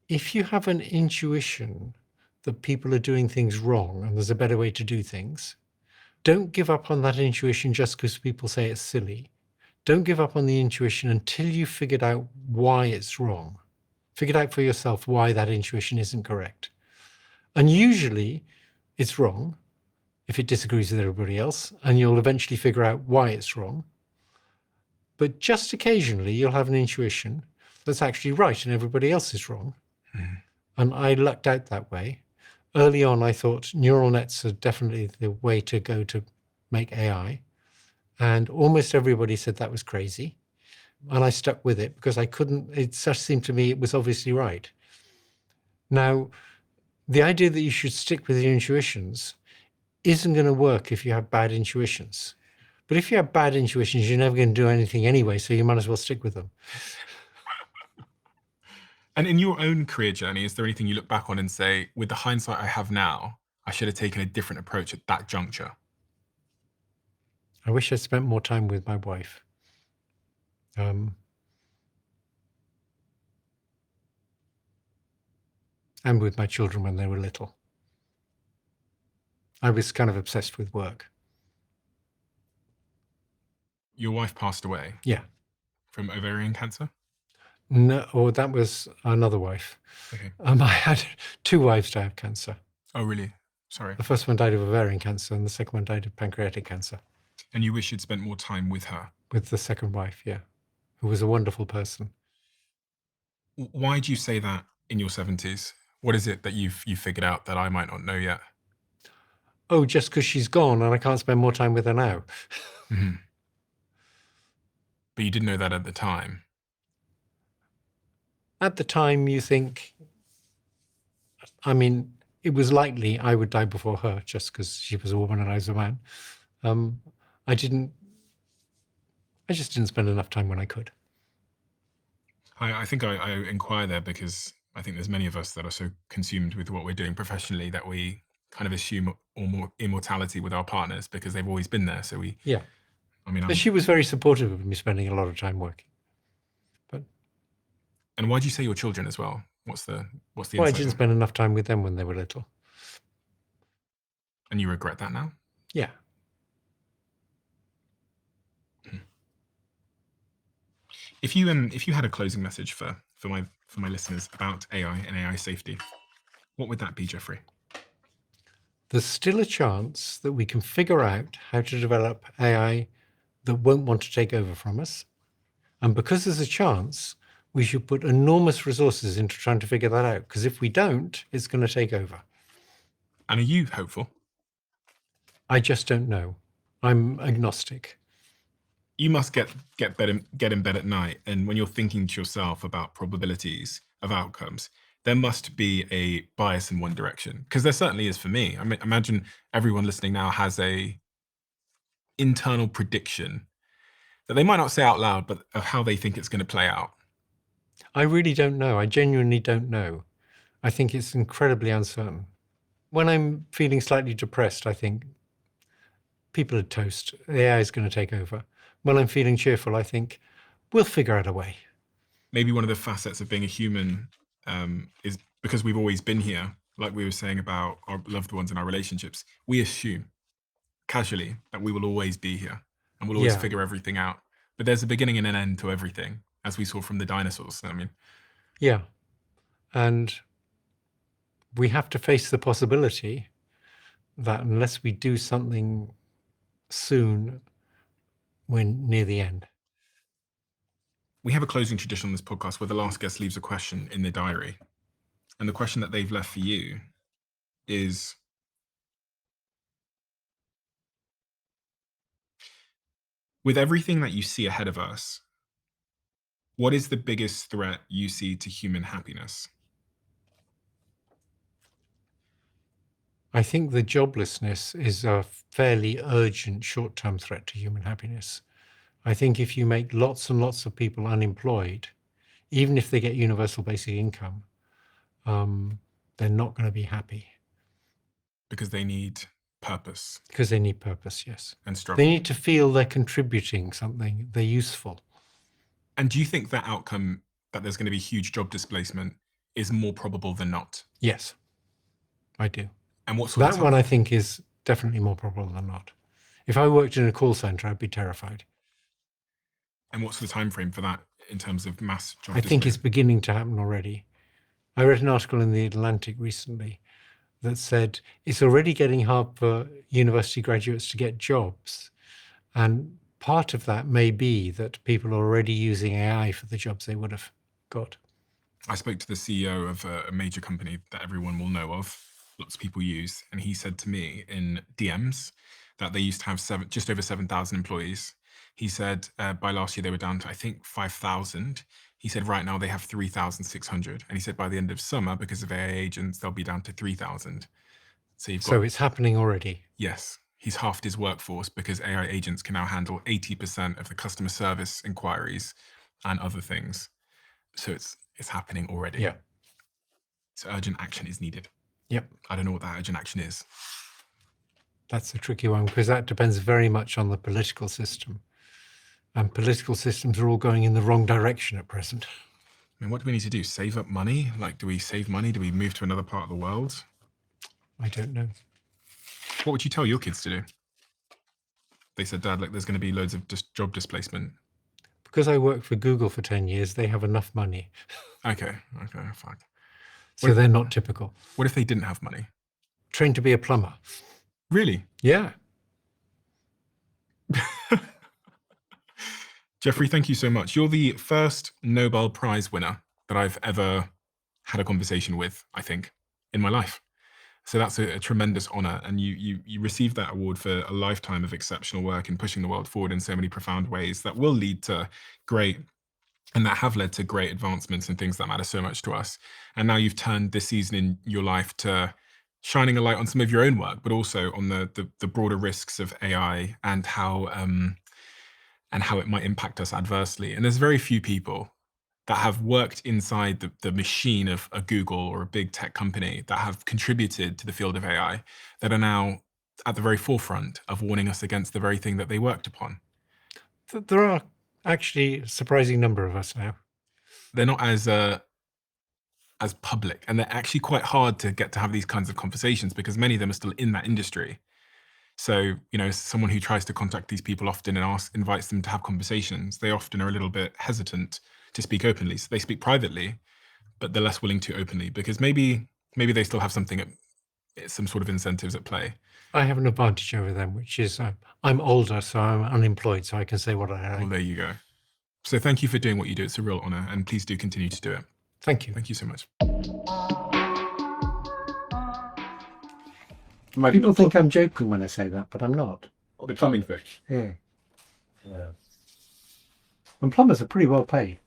if you have an intuition that people are doing things wrong and there's a better way to do things, don't give up on that intuition just because people say it's silly. Don't give up on the intuition until you've figured out why it's wrong. Figured out for yourself why that intuition isn't correct. And usually it's wrong if it disagrees with everybody else, and you'll eventually figure out why it's wrong. But just occasionally you'll have an intuition that's actually right and everybody else is wrong. And I lucked out that way. Early on, I thought neural nets are definitely the way to go to make AI. And almost everybody said that was crazy. And I stuck with it because it just seemed to me it was obviously right. Now, the idea that you should stick with your intuitions isn't going to work if you have bad intuitions. But if you have bad intuitions, you're never going to do anything anyway, so you might as well stick with them. And in your own career journey, is there anything you look back on and say, with the hindsight I have now, I should have taken a different approach at that juncture? I wish I'd spent more time with my wife. And with my children when they were little. I was kind of obsessed with work. Your wife passed away? Yeah. From ovarian cancer? No, or that was another wife. Okay. I had 2 wives die of cancer. Oh, really? Sorry. The first one died of ovarian cancer and the second one died of pancreatic cancer. And you wish you'd spent more time with her? With the second wife, yeah, who was a wonderful person. Why do you say that in your 70s? What is it that you've figured out that I might not know yet? Oh, just because she's gone and I can't spend more time with her now. Mm-hmm. But you didn't know that at the time. At the time, you think, I mean, it was likely I would die before her just because she was a woman and I was a man. I just didn't spend enough time when I could. I think I inquire there because I think there's many of us that are so consumed with what we're doing professionally that we kind of assume immortality with our partners because they've always been there. So yeah. I mean, but she was very supportive of me spending a lot of time working. And why do you say your children as well? What's the Well, I didn't spend enough time with them when they were little. And you regret that now? Yeah. If you had a closing message for my listeners about AI and AI safety, what would that be, Geoffrey? There's still a chance that we can figure out how to develop AI that won't want to take over from us. And because there's a chance, we should put enormous resources into trying to figure that out, because if we don't, it's going to take over. And are you hopeful? I just don't know. I'm agnostic. You must get in bed at night, and when you're thinking to yourself about probabilities of outcomes, there must be a bias in one direction, because there certainly is for me. I mean, imagine everyone listening now has a internal prediction that they might not say out loud, but of how they think it's going to play out. I really don't know. I genuinely don't know. I think it's incredibly uncertain. When I'm feeling slightly depressed, I think people are toast. AI is going to take over. When I'm feeling cheerful, I think we'll figure out a way. Maybe one of the facets of being a human is because we've always been here, like we were saying about our loved ones and our relationships, we assume casually that we will always be here and we'll always Yeah. figure everything out. But there's a beginning and an end to everything, as we saw from the dinosaurs. I mean, Yeah. And we have to face the possibility that unless we do something soon, we're near the end. we have a closing tradition on this podcast where the last guest leaves a question in the diary. And the question that they've left for you is, with everything that you see ahead of us, what is the biggest threat you see to human happiness? I think the joblessness is a fairly urgent short-term threat to human happiness. I think if you make lots and lots of people unemployed, even if they get universal basic income, they're not going to be happy. Because they need purpose Because they need purpose, yes. and struggle. They need to feel they're contributing something, they're useful. And do you think that outcome, that there's going to be huge job displacement, is more probable than not? Yes, I do. And what sort of That one I think is definitely more probable than not. If I worked in a call center, I'd be terrified. And what's the time frame for that in terms of mass job I think it's displacement? beginning to happen already. I read an article in the Atlantic recently that said it's already getting hard for university graduates to get jobs. And part of that may be that people are already using AI for the jobs they would have got. I spoke to the CEO of a major company that everyone will know of, lots of people use, and he said to me in DMs that they used to have just over 7,000 employees. He said by last year they were down to, I think, 5,000. He said right now they have 3,600. And he said by the end of summer, because of AI agents, they'll be down to 3,000. So you've got, So it's happening already. yes, he's halved his workforce because AI agents can now handle 80% of the customer service inquiries and other things. So it's happening already. Yeah. So urgent action is needed. Yep. I don't know what that urgent action is. That's a tricky one because that depends very much on the political system. And political systems are all going in the wrong direction at present. I mean, what do we need to do? Save up money? Like, do we save money? Do we move to another part of the world? I don't know. What would you tell your kids to do? They said, Dad, like, there's going to be loads of job displacement. Because I worked for Google for 10 years, they have enough money. Okay, fine. So they're not typical. What if they didn't have money? Trained to be a plumber. Really? Yeah. Geoffrey, thank you so much. You're the first Nobel Prize winner that I've ever had a conversation with, I think, in my life. So that's a tremendous honor. And you received that award for a lifetime of exceptional work in pushing the world forward in so many profound ways that will lead to great, and that have led to great advancements and things that matter so much to us. And now you've turned this season in your life to shining a light on some of your own work, but also on the broader risks of AI and how it might impact us adversely. And there's very few people that have worked inside the machine of a Google or a big tech company that have contributed to the field of AI that are now at the very forefront of warning us against the very thing that they worked upon. There are actually a surprising number of us now. They're not as public, and they're actually quite hard to get to have these kinds of conversations because many of them are still in that industry. So, someone who tries to contact these people often and invites them to have conversations, they often are a little bit hesitant to speak openly. So they speak privately, but they're less willing to openly because maybe they still have some sort of incentives at play. I have an advantage over them, which is I'm older, so I'm unemployed, so I can say what I like. Well, there you go. So thank you for doing what you do. It's a real honor, and please do continue to do it. Thank you. Thank you so much. People think I'm joking when I say that, but I'm not. The plumbing thing. Yeah. And plumbers are pretty well paid.